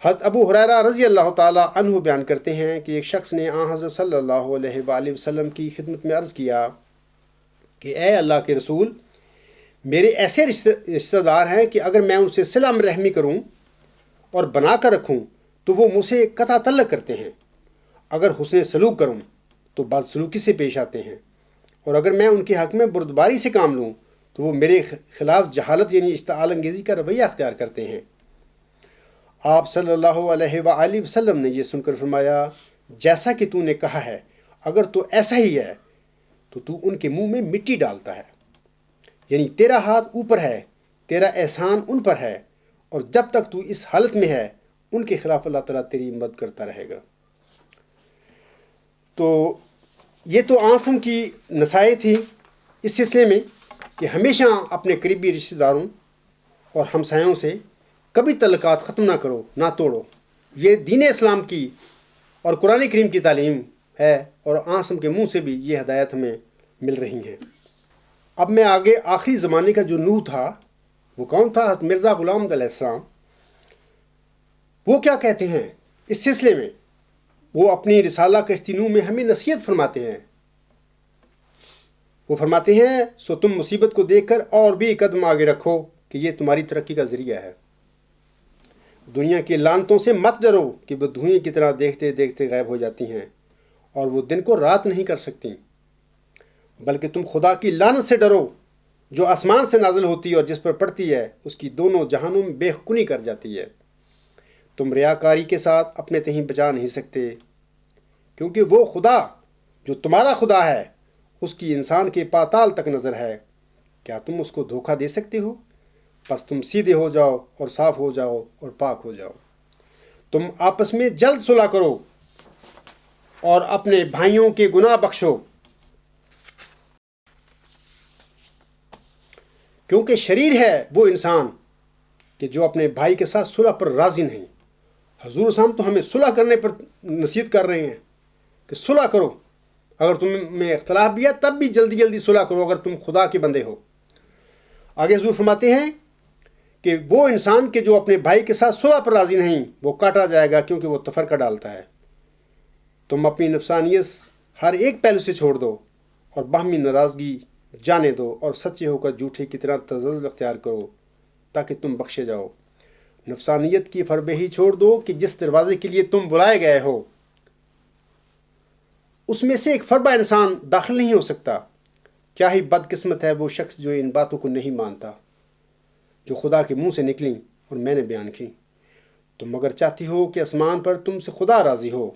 حضرت ابو ہریرہ رضی اللہ تعالی عنہ بیان کرتے ہیں کہ ایک شخص نے حضرت صلی اللہ علیہ وآلہ وسلم کی خدمت میں عرض کیا کہ اے اللہ کے رسول، میرے ایسے رشتہ دار ہیں کہ اگر میں ان سے صلہ رحمی کروں اور بنا کر رکھوں تو وہ مجھ سے قطع تعلق کرتے ہیں، اگر حسن سلوک کروں تو بدسلوکی سے پیش آتے ہیں، اور اگر میں ان کے حق میں بردباری سے کام لوں تو وہ میرے خلاف جہالت یعنی اشتعال انگیزی کا رویہ اختیار کرتے ہیں۔ آپ صلی اللہ علیہ وآلہ وسلم نے یہ سن کر فرمایا، جیسا کہ تو نے کہا ہے، اگر تو ایسا ہی ہے تو ان کے منہ میں مٹی ڈالتا ہے، یعنی تیرا ہاتھ اوپر ہے، تیرا احسان ان پر ہے، اور جب تک تو اس حالت میں ہے ان کے خلاف اللہ تعالیٰ تیری مدد کرتا رہے گا۔ تو یہ تو آنسم کی نصیحت تھی اس سلسلے میں کہ ہمیشہ اپنے قریبی رشتہ داروں اور ہمسایوں سے کبھی تعلقات ختم نہ کرو، نہ توڑو۔ یہ دین اسلام کی اور قرآن کریم کی تعلیم ہے، اور آنسم کے منہ سے بھی یہ ہدایت ہمیں مل رہی ہیں۔ اب میں آگے آخری زمانے کا جو نوح تھا وہ کون تھا؟ حضرت مرزا غلام علیہ السلام۔ وہ کیا کہتے ہیں اس سلسلے میں؟ وہ اپنی رسالہ کشتی نوح میں ہمیں نصیحت فرماتے ہیں۔ وہ فرماتے ہیں، سو تم مصیبت کو دیکھ کر اور بھی قدم آگے رکھو کہ یہ تمہاری ترقی کا ذریعہ ہے۔ دنیا کی لعنتوں سے مت ڈرو کہ وہ دھوئیں کی طرح دیکھتے دیکھتے غائب ہو جاتی ہیں اور وہ دن کو رات نہیں کر سکتی، بلکہ تم خدا کی لعنت سے ڈرو جو آسمان سے نازل ہوتی ہے اور جس پر پڑتی ہے اس کی دونوں جہانوں میں بے خونی کر جاتی ہے۔ تم ریاکاری کے ساتھ اپنے تئیں بچا نہیں سکتے، کیونکہ وہ خدا جو تمہارا خدا ہے اس کی انسان کے پاتال تک نظر ہے۔ کیا تم اس کو دھوکہ دے سکتے ہو؟ بس تم سیدھے ہو جاؤ اور صاف ہو جاؤ اور پاک ہو جاؤ۔ تم آپس میں جلد صلح کرو اور اپنے بھائیوں کے گناہ بخشو، کیونکہ شریر ہے وہ انسان کہ جو اپنے بھائی کے ساتھ صلح پر راضی نہیں۔ حضور صاحب تو ہمیں صلح کرنے پر نصیحت کر رہے ہیں کہ صلح کرو، اگر تم میں اختلاف بھی ہے تب بھی جلدی جلدی صلح کرو اگر تم خدا کے بندے ہو۔ آگے حضور فرماتے ہیں کہ وہ انسان کہ جو اپنے بھائی کے ساتھ صلح پر راضی نہیں وہ کاٹا جائے گا، کیونکہ وہ تفرقہ ڈالتا ہے۔ تم اپنی نفسانیت ہر ایک پہلو سے چھوڑ دو اور باہمی ناراضگی جانے دو، اور سچے ہو کر جھوٹے کی طرح تزلزل اختیار کرو تاکہ تم بخشے جاؤ۔ نفسانیت کی فربہی چھوڑ دو کہ جس دروازے کے لیے تم بلائے گئے ہو اس میں سے ایک فربہ انسان داخل نہیں ہو سکتا۔ کیا ہی بد قسمت ہے وہ شخص جو ان باتوں کو نہیں مانتا جو خدا کے منہ سے نکلیں اور میں نے بیان کی۔ تم اگر چاہتی ہو کہ آسمان پر تم سے خدا راضی ہو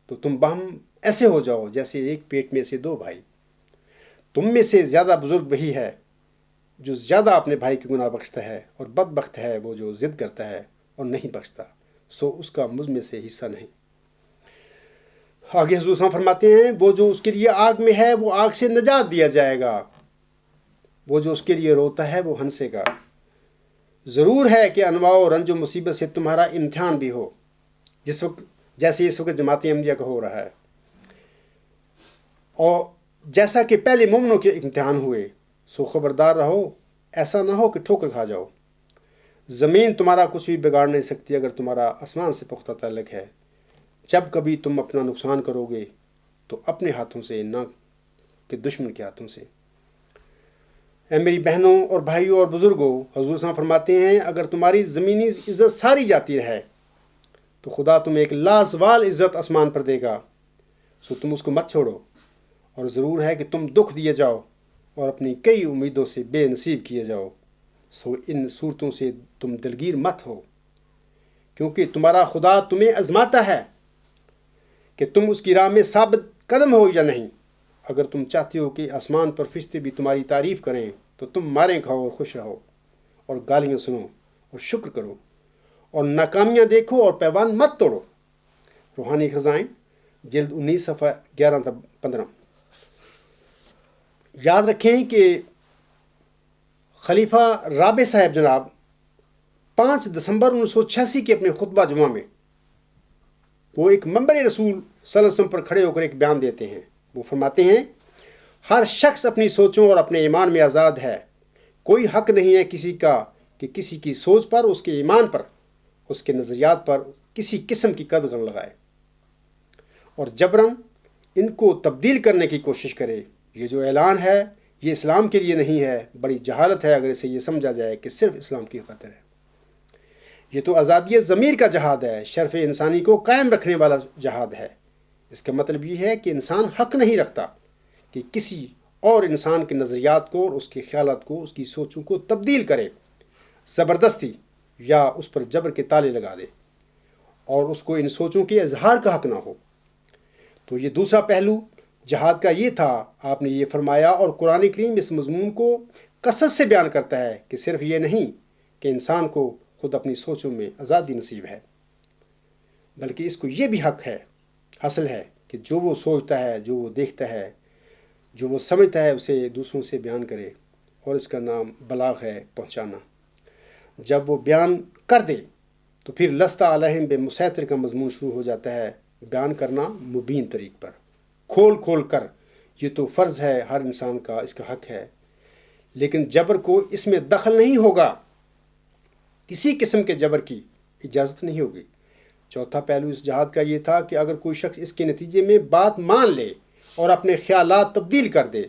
تو تم باہم ایسے ہو جاؤ جیسے ایک پیٹ میں سے دو بھائی۔ تم میں سے زیادہ بزرگ وہی ہے جو زیادہ اپنے بھائی کے گناہ بخشتا ہے، اور بدبخت ہے وہ جو ضد کرتا ہے اور نہیں بخشتا، سو اس کا مجھ میں سے حصہ نہیں۔ آگے حضور صلی اللہ علیہ وسلم فرماتے ہیں، وہ جو اس کے لیے آگ میں ہے وہ آگ سے نجات دیا جائے گا، وہ جو اس کے لیے روتا ہے وہ ہنسے گا۔ ضرور ہے کہ انواع و رنج و مصیبت سے تمہارا امتحان بھی ہو، جیسے اس وقت جماعت احمدیہ کا ہو رہا ہے، اور جیسا کہ پہلے مومنوں کے امتحان ہوئے، سو خبردار رہو ایسا نہ ہو کہ ٹھوکر کھا جاؤ۔ زمین تمہارا کچھ بھی بگاڑ نہیں سکتی اگر تمہارا آسمان سے پختہ تعلق ہے۔ جب کبھی تم اپنا نقصان کرو گے تو اپنے ہاتھوں سے، نہ کہ دشمن کے ہاتھوں سے۔ اے میری بہنوں اور بھائیوں اور بزرگوں، حضور صلی اللہ علیہ وسلم فرماتے ہیں، اگر تمہاری زمینی عزت ساری جاتی رہے تو خدا تمہیں ایک لازوال عزت آسمان پر دے گا، سو تم اس کو مت چھوڑو۔ اور ضرور ہے کہ تم دکھ دیے جاؤ اور اپنی کئی امیدوں سے بے نصیب کیے جاؤ، سو ان صورتوں سے تم دلگیر مت ہو، کیونکہ تمہارا خدا تمہیں آزماتا ہے کہ تم اس کی راہ میں ثابت قدم ہو یا نہیں۔ اگر تم چاہتے ہو کہ آسمان پر فرشتے بھی تمہاری تعریف کریں تو تم ماریں کھاؤ اور خوش رہو، اور گالیاں سنو اور شکر کرو، اور ناکامیاں دیکھو اور پیوان مت توڑو۔ روحانی خزائن جلد 19 صفحہ 11 تا 15۔ یاد رکھیں کہ خلیفہ رابع صاحب جناب 5 دسمبر 1986 کے اپنے خطبہ جمعہ میں وہ ایک منبر رسول صلی اللہ علیہ وسلم پر کھڑے ہو کر ایک بیان دیتے ہیں. وہ فرماتے ہیں ہر شخص اپنی سوچوں اور اپنے ایمان میں آزاد ہے. کوئی حق نہیں ہے کسی کا کہ کسی کی سوچ پر، اس کے ایمان پر، اس کے نظریات پر کسی قسم کی قدغن لگائے اور جبراً ان کو تبدیل کرنے کی کوشش کرے. یہ جو اعلان ہے یہ اسلام کے لیے نہیں ہے. بڑی جہالت ہے اگر اسے یہ سمجھا جائے کہ صرف اسلام کی خاطر ہے. یہ تو آزادی ضمیر کا جہاد ہے، شرف انسانی کو قائم رکھنے والا جہاد ہے. اس کا مطلب یہ ہے کہ انسان حق نہیں رکھتا کہ کسی اور انسان کے نظریات کو اور اس کے خیالات کو، اس کی سوچوں کو تبدیل کرے، زبردستی یا اس پر جبر کے تالے لگا دے اور اس کو ان سوچوں کے اظہار کا حق نہ ہو. تو یہ دوسرا پہلو جہاد کا یہ تھا. آپ نے یہ فرمایا اور قرآن کریم اس مضمون کو کثرت سے بیان کرتا ہے کہ صرف یہ نہیں کہ انسان کو خود اپنی سوچوں میں آزادی نصیب ہے، بلکہ اس کو یہ بھی حق ہے، حاصل ہے کہ جو وہ سوچتا ہے، جو وہ دیکھتا ہے، جو وہ سمجھتا ہے اسے دوسروں سے بیان کرے. اور اس کا نام بلاغ ہے، پہنچانا. جب وہ بیان کر دے تو پھر لستہ علیہم بے مسیطر کا مضمون شروع ہو جاتا ہے. بیان کرنا مبین طریق پر، کھول کر. یہ تو فرض ہے ہر انسان کا، اس کا حق ہے، لیکن جبر کو اس میں دخل نہیں ہوگا. کسی قسم کے جبر کی اجازت نہیں ہوگی. چوتھا پہلو اس جہاد کا یہ تھا کہ اگر کوئی شخص اس کے نتیجے میں بات مان لے اور اپنے خیالات تبدیل کر دے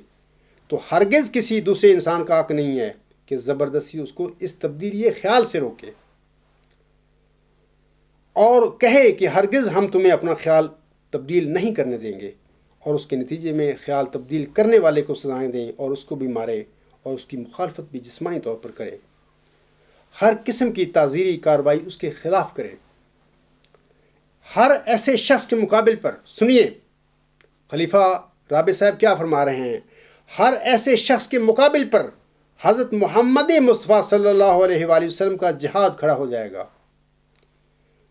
تو ہرگز کسی دوسرے انسان کا حق نہیں ہے کہ زبردستی اس کو اس تبدیلی خیال سے روکے اور کہے کہ ہرگز ہم تمہیں اپنا خیال تبدیل نہیں کرنے دیں گے، اور اس کے نتیجے میں خیال تبدیل کرنے والے کو سزائیں دیں اور اس کو بھی مارے اور اس کی مخالفت بھی جسمانی طور پر کرے. ہر قسم کی تعزیری کارروائی اس کے خلاف کرے. ہر ایسے شخص کے مقابل پر سنیے خلیفہ رابع صاحب کیا فرما رہے ہیں. ہر ایسے شخص کے مقابل پر حضرت محمد مصطفیٰ صلی اللہ علیہ وآلہ وسلم کا جہاد کھڑا ہو جائے گا،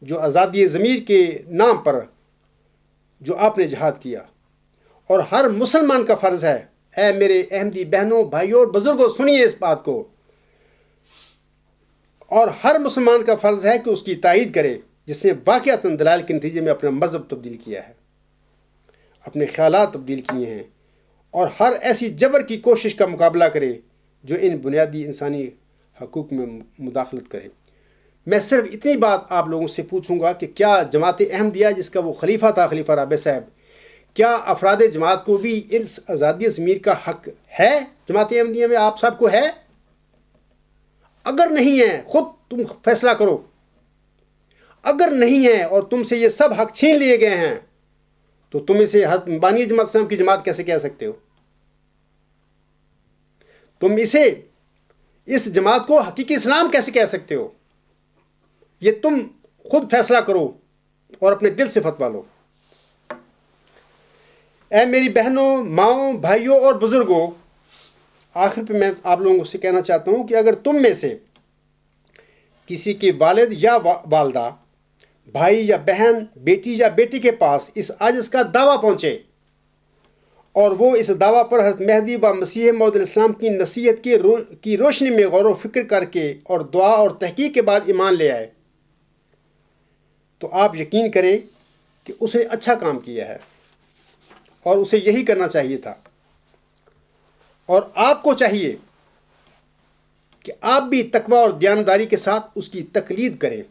جو آزادی ضمیر کے نام پر جو آپ نے جہاد کیا. اور ہر مسلمان کا فرض ہے، اے میرے احمدی بہنوں، بھائیوں اور بزرگوں، سنیے اس بات کو، اور ہر مسلمان کا فرض ہے کہ اس کی تائید کرے جس نے واقعتاً دلائل کے نتیجے میں اپنا مذہب تبدیل کیا ہے، اپنے خیالات تبدیل کیے ہیں، اور ہر ایسی جبر کی کوشش کا مقابلہ کرے جو ان بنیادی انسانی حقوق میں مداخلت کرے. میں صرف اتنی بات آپ لوگوں سے پوچھوں گا کہ کیا جماعت احمدیہ جس کا وہ خلیفہ تھا، خلیفہ رابع صاحب، کیا افراد جماعت کو بھی اس آزادی ضمیر کا حق ہے؟ جماعت احمدیہ میں آپ سب کو ہے؟ اگر نہیں ہے خود تم فیصلہ کرو. اگر نہیں ہے اور تم سے یہ سب حق چھین لیے گئے ہیں تو تم اسے بانی جماعت اسلام کی جماعت کیسے کہہ سکتے ہو؟ تم اسے، اس جماعت کو حقیقی اسلام کیسے کہہ سکتے ہو؟ یہ تم خود فیصلہ کرو اور اپنے دل سے فتویٰ لو. اے میری بہنوں، ماؤں، بھائیوں اور بزرگوں، آخر پہ میں آپ لوگوں سے کہنا چاہتا ہوں کہ اگر تم میں سے کسی کے والد یا والدہ، بھائی یا بہن، بیٹی یا بیٹی کے پاس اس عاجز کا دعویٰ پہنچے اور وہ اس دعویٰ پر حضرت مہدی و مسیح موعود علیہ السلام کی نصیحت کی روشنی میں غور و فکر کر کے اور دعا اور تحقیق کے بعد ایمان لے آئے، تو آپ یقین کریں کہ اس نے اچھا کام کیا ہے اور اسے یہی کرنا چاہیے تھا. اور آپ کو چاہیے کہ آپ بھی تقوی اور دیانتداری کے ساتھ اس کی تقلید کریں.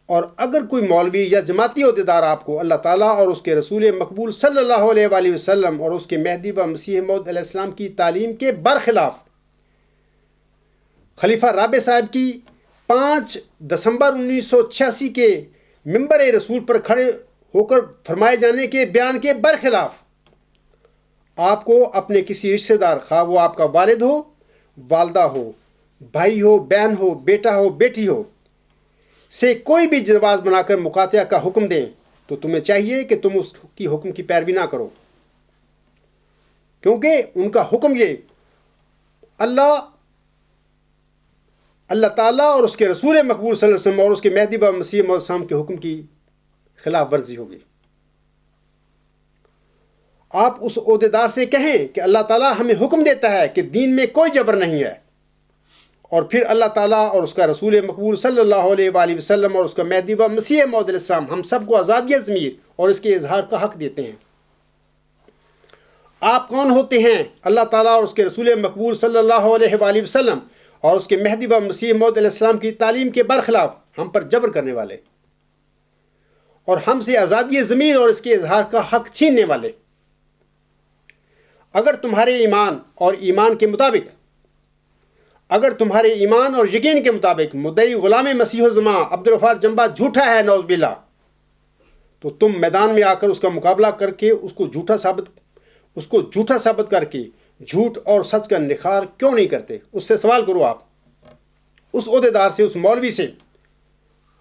اور اگر کوئی مولوی یا جماعتی عہدیدار آپ کو اللہ تعالیٰ اور اس کے رسول مقبول صلی اللہ علیہ وآلہ وسلم اور اس کے مہدی و مسیح موعود علیہ السلام کی تعلیم کے برخلاف خلیفہ رابع صاحب کی 5 دسمبر 1986 کے منبر رسول پر کھڑے ہو کر فرمائے جانے کے بیان کے برخلاف آپ کو اپنے کسی رشتہ دار، خواہ وہ آپ کا والد ہو، والدہ ہو، بھائی ہو، بہن ہو، بیٹا ہو، بیٹی ہو، سے کوئی بھی جواز بنا کر مقاطعہ کا حکم دیں تو تمہیں چاہیے کہ تم اس کی حکم کی پیروی نہ کرو، کیونکہ ان کا حکم یہ اللہ تعالیٰ اور اس کے رسول مقبول صلی اللہ علیہ وسلم اور اس کے مہدی و مسیح موعود السلام کے حکم کی خلاف ورزی ہوگی. آپ اس عہدیدار سے کہیں کہ اللہ تعالیٰ ہمیں حکم دیتا ہے کہ دین میں کوئی جبر نہیں ہے، اور پھر اللہ تعالیٰ اور اس کا رسول مقبول صلی اللہ علیہ وآلہ وسلم اور اس کا مہدی و مسیح موعود علیہ السلام ہم سب کو آزادی ضمیر اور اس کے اظہار کا حق دیتے ہیں۔ آپ کون ہوتے ہیں اللہ تعالیٰ اور اس کے رسول مقبول صلی اللہ علیہ وآلہ وسلم اور اس کے مہدی و مسیح موعود علیہ السلام کی تعلیم کے برخلاف ہم پر جبر کرنے والے اور ہم سے آزادی ضمیر اور اس کے اظہار کا حق چھیننے والے؟ اگر تمہارے ایمان اور یقین کے مطابق مدعی غلام مسیح الزمان عبدالغفار جنبا جھوٹا ہے نعوذ باللہ، تو تم میدان میں آ کر اس کا مقابلہ کر کے اس کو جھوٹا ثابت کر کے جھوٹ اور سچ کا نکھار کیوں نہیں کرتے؟ اس سے سوال کرو، آپ اس عہدیدار سے، اس مولوی سے،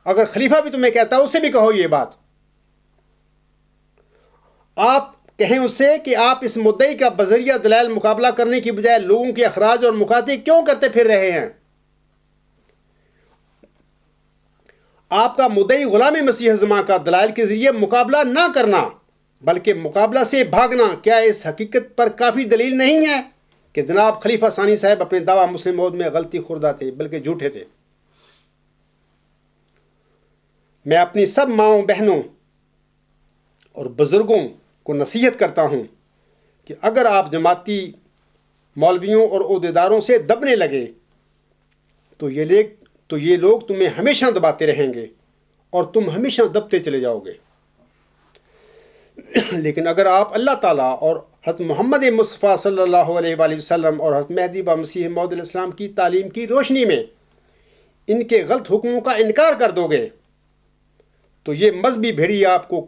اگر خلیفہ بھی تمہیں کہتا ہے اس سے بھی کہو یہ بات۔ آپ کہیں اس سے کہ آپ اس مدعی کا بذریعہ دلائل مقابلہ کرنے کی بجائے لوگوں کے اخراج اور مقاطعے کیوں کرتے پھر رہے ہیں؟ آپ کا مدعی غلام مسیح الزمان کا دلائل کے ذریعے مقابلہ نہ کرنا بلکہ مقابلہ سے بھاگنا کیا اس حقیقت پر کافی دلیل نہیں ہے کہ جناب خلیفہ ثانی صاحب اپنے دعویٰ مسلم موعود میں غلطی خوردہ تھے بلکہ جھوٹے تھے؟ میں اپنی سب ماؤں بہنوں اور بزرگوں کو نصیحت کرتا ہوں کہ اگر آپ جماعتی مولویوں اور عہدیداروں سے دبنے لگے تو یہ لوگ تمہیں ہمیشہ دباتے رہیں گے اور تم ہمیشہ دبتے چلے جاؤ گے۔ لیکن اگر آپ اللہ تعالیٰ اور حضرت محمد مصطفیٰ صلی اللہ علیہ وآلہ وسلم اور حضرت مہدی و مسیح موعود علیہ السلام کی تعلیم کی روشنی میں ان کے غلط حکموں کا انکار کر دو گے تو یہ مذہبی بھیڑی آپ کو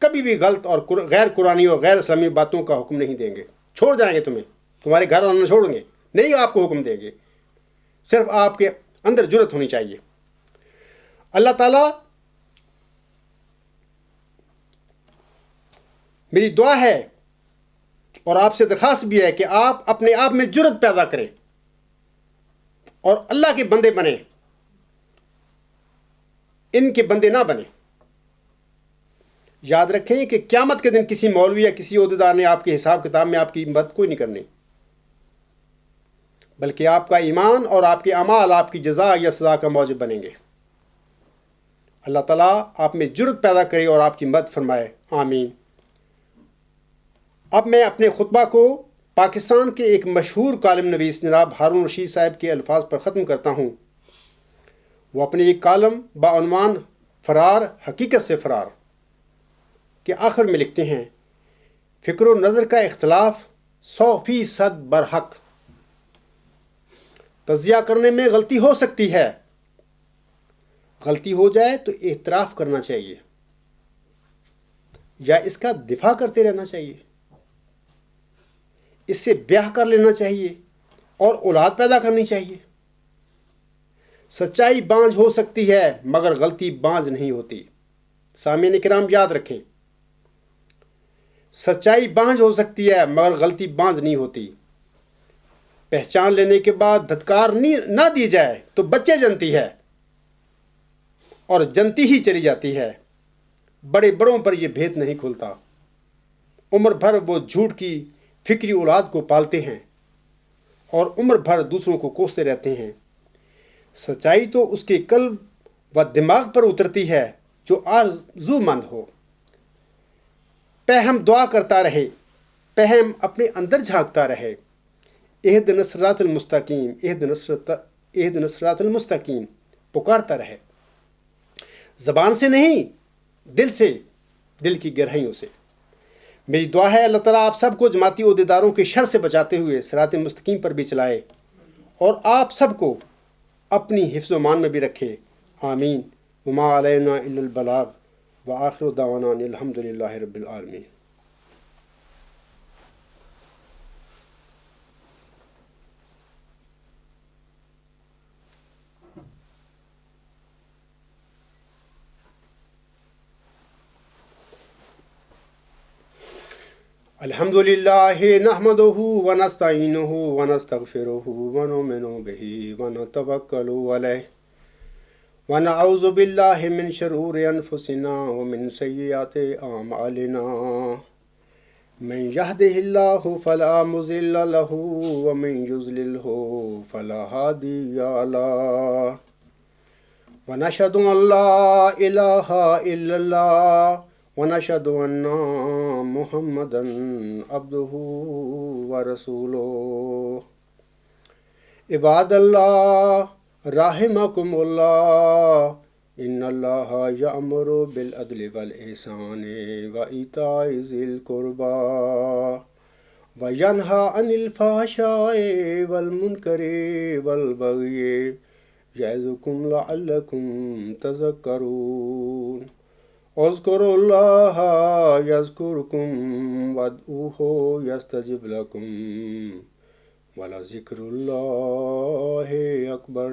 کبھی بھی غلط اور غیر قرآنی اور غیر اسلامی باتوں کا حکم نہیں دیں گے، چھوڑ جائیں گے، تمہارے گھر آنا چھوڑیں گے، نہیں آپ کو حکم دیں گے، صرف آپ کے اندر جرت ہونی چاہیے۔ اللہ تعالیٰ میری دعا ہے اور آپ سے درخواست بھی ہے کہ آپ اپنے آپ میں جرت پیدا کریں اور اللہ کے بندے بنیں، ان کے بندے نہ بنیں۔ یاد رکھیں کہ قیامت کے دن کسی مولوی یا کسی عہدیدار نے آپ کے حساب کتاب میں آپ کی مدد کوئی نہیں کرنی، بلکہ آپ کا ایمان اور آپ کے اعمال آپ کی جزا یا سزا کا موجب بنیں گے۔ اللہ تعالیٰ آپ میں جرت پیدا کرے اور آپ کی مدد فرمائے، آمین۔ اب میں اپنے خطبہ کو پاکستان کے ایک مشہور کالم نویس جناب ہارون رشید صاحب کے الفاظ پر ختم کرتا ہوں۔ وہ اپنے ایک کالم بعنوان فرار حقیقت سے فرار کے آخر میں لکھتے ہیں، فکر و نظر کا اختلاف 100% برحق، تجزیہ کرنے میں غلطی ہو سکتی ہے، غلطی ہو جائے تو اعتراف کرنا چاہیے یا اس کا دفاع کرتے رہنا چاہیے، اس سے بیاہ کر لینا چاہیے اور اولاد پیدا کرنی چاہیے۔ سچائی بانجھ ہو سکتی ہے مگر غلطی بانجھ نہیں ہوتی۔ سامعین کرام یاد رکھیں، سچائی بانجھ ہو سکتی ہے مگر غلطی بانجھ نہیں ہوتی۔ پہچان لینے کے بعد دھتکار نہ دی جائے تو بچے جنتی ہے اور جنتی ہی چلی جاتی ہے۔ بڑوں پر یہ بھید نہیں کھلتا، عمر بھر وہ جھوٹ کی فکری اولاد کو پالتے ہیں اور عمر بھر دوسروں کو کوستے رہتے ہیں۔ سچائی تو اس کے قلب و دماغ پر اترتی ہے جو آرزو مند ہو۔ پہم دعا کرتا رہے، پہم اپنے اندر جھانکتا رہے، اہدنا الصراط المستقیم، اہدنا الصراط المستقیم پکارتا رہے، زبان سے نہیں، دل سے، دل کی گہرائیوں سے۔ میری دعا ہے اللہ تعالیٰ آپ سب کو جماعتی عہدیداروں کے شر سے بچاتے ہوئے صراط مستقیم پر بھی چلائے اور آپ سب کو اپنی حفظ و مان میں بھی رکھے، آمین۔ وما علینا الا البلاغ وآخر دعوانا ان الحمد للہ رب العالمین۔ الحمد للہ نحمدہ ونستعینہ ونستغفرہ ونؤمن بہ ونتوکل علیہ ونعوذ باللہ من شرور انفسنا ومن سیئات اعمالنا من يهده الله فلا مضل له ومن يضلله فلا هادي له ونشهد أن لا إله إلا الله ونشهد أن محمدا عبده ورسوله عباد الله رحمكم الله إن الله يأمر بالعدل والإحسان وإيتاء ذي القربى وينهى عن الفحشاء والمنكر والبغي يعظكم لعلكم تذكرون اذكروا الله يذكركم وادعوه يستجب لكم ولذكر الله أكبر